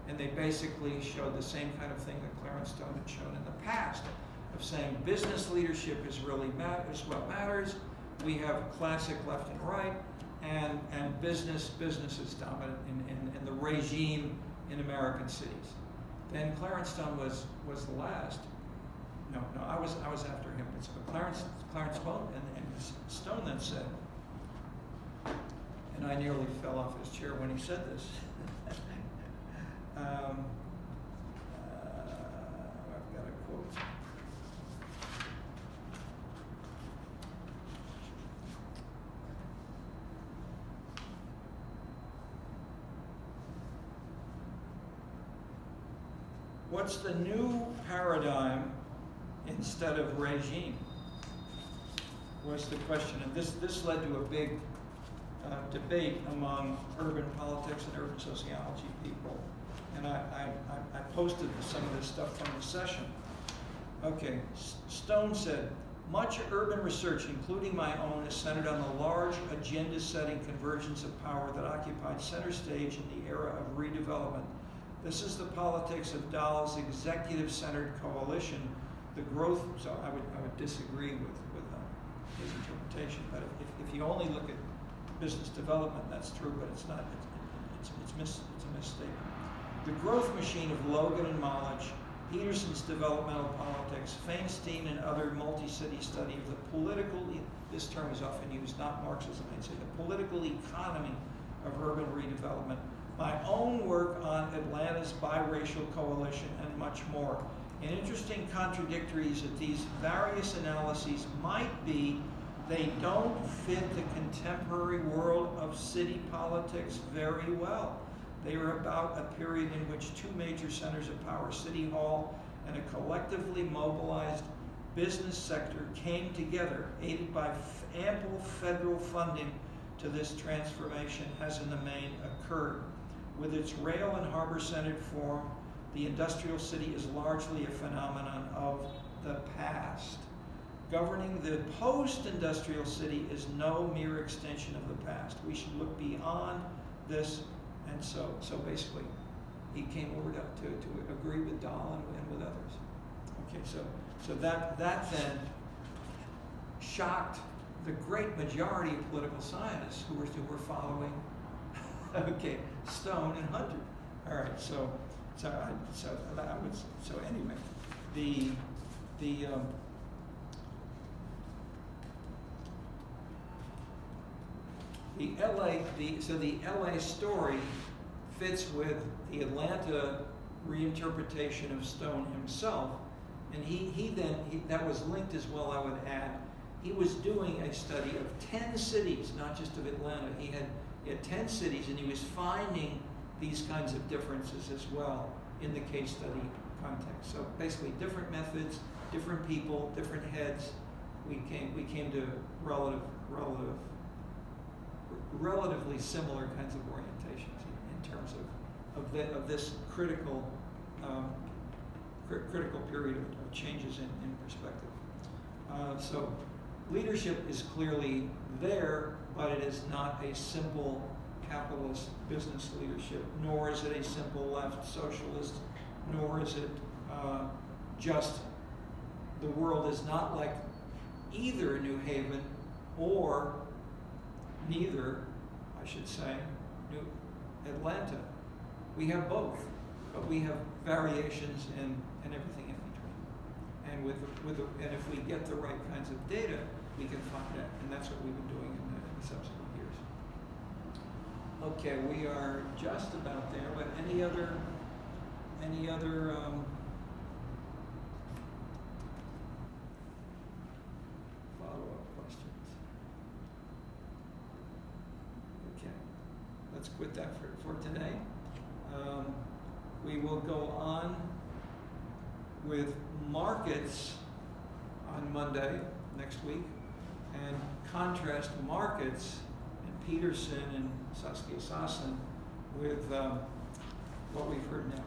And they basically showed the same kind of thing that Clarence Stone had shown in the past, of saying business leadership is really is what matters. We have classic left and right, and business is dominant in the regime in American cities. Then Clarence Stone was the last. No, I was after him. But Clarence Stone and Stone then said, and I nearly fell off his chair when he said this. I've got a quote. What's the new paradigm instead of regime? Was the question, and this led to a big debate among urban politics and urban sociology people. And I posted some of this stuff from the session. Okay, Stone said, much urban research, including my own, is centered on the large agenda-setting convergence of power that occupied center stage in the era of redevelopment. This is the politics of Dahl's executive-centered coalition. The growth, so I would disagree with his interpretation, but if you only look at business development, that's true, but it's not, it's a misstatement. The growth machine of Logan and Molich, Peterson's developmental politics, Feinstein and other multi-city study of the political, this term is often used, not Marxism, I'd say, the political economy of urban redevelopment, my own work on Atlanta's biracial coalition, and much more. An interesting contradictories that these various analyses might be, they don't fit the contemporary world of city politics very well. They are about a period in which two major centers of power, City Hall and a collectively mobilized business sector, came together, aided by ample federal funding to this transformation has in the main occurred. With its rail and harbor-centered form, the industrial city is largely a phenomenon of the past. Governing the post-industrial city is no mere extension of the past. We should look beyond this, and so basically, he came over to agree with Dahl and with others. Okay, so that then shocked the great majority of political scientists who were following, okay, Stone and Hunter. All right, so anyway, the LA story fits with the Atlanta reinterpretation of Stone himself, and he that was linked as well, I would add. He was doing a study of 10 cities, not just of Atlanta. He had 10 cities, and he was finding these kinds of differences as well in the case study context. So basically, different methods, different people, different heads. We came to relatively similar kinds of orientations in terms of this critical period of changes in perspective. So leadership is clearly there, but it is not a simple capitalist business leadership, nor is it a simple left socialist, nor is it just, the world is not like either New Haven or neither, I should say, New Atlanta. We have both, but we have variations and everything in between. And if we get the right kinds of data, we can find that, and that's what we've been doing in the subsequent years. Okay, we are just about there, but any other follow-up questions? Okay, let's quit that for today. We will go on with markets on Monday next week, and contrast markets and Peterson and Saskia Sassen with what we've heard now.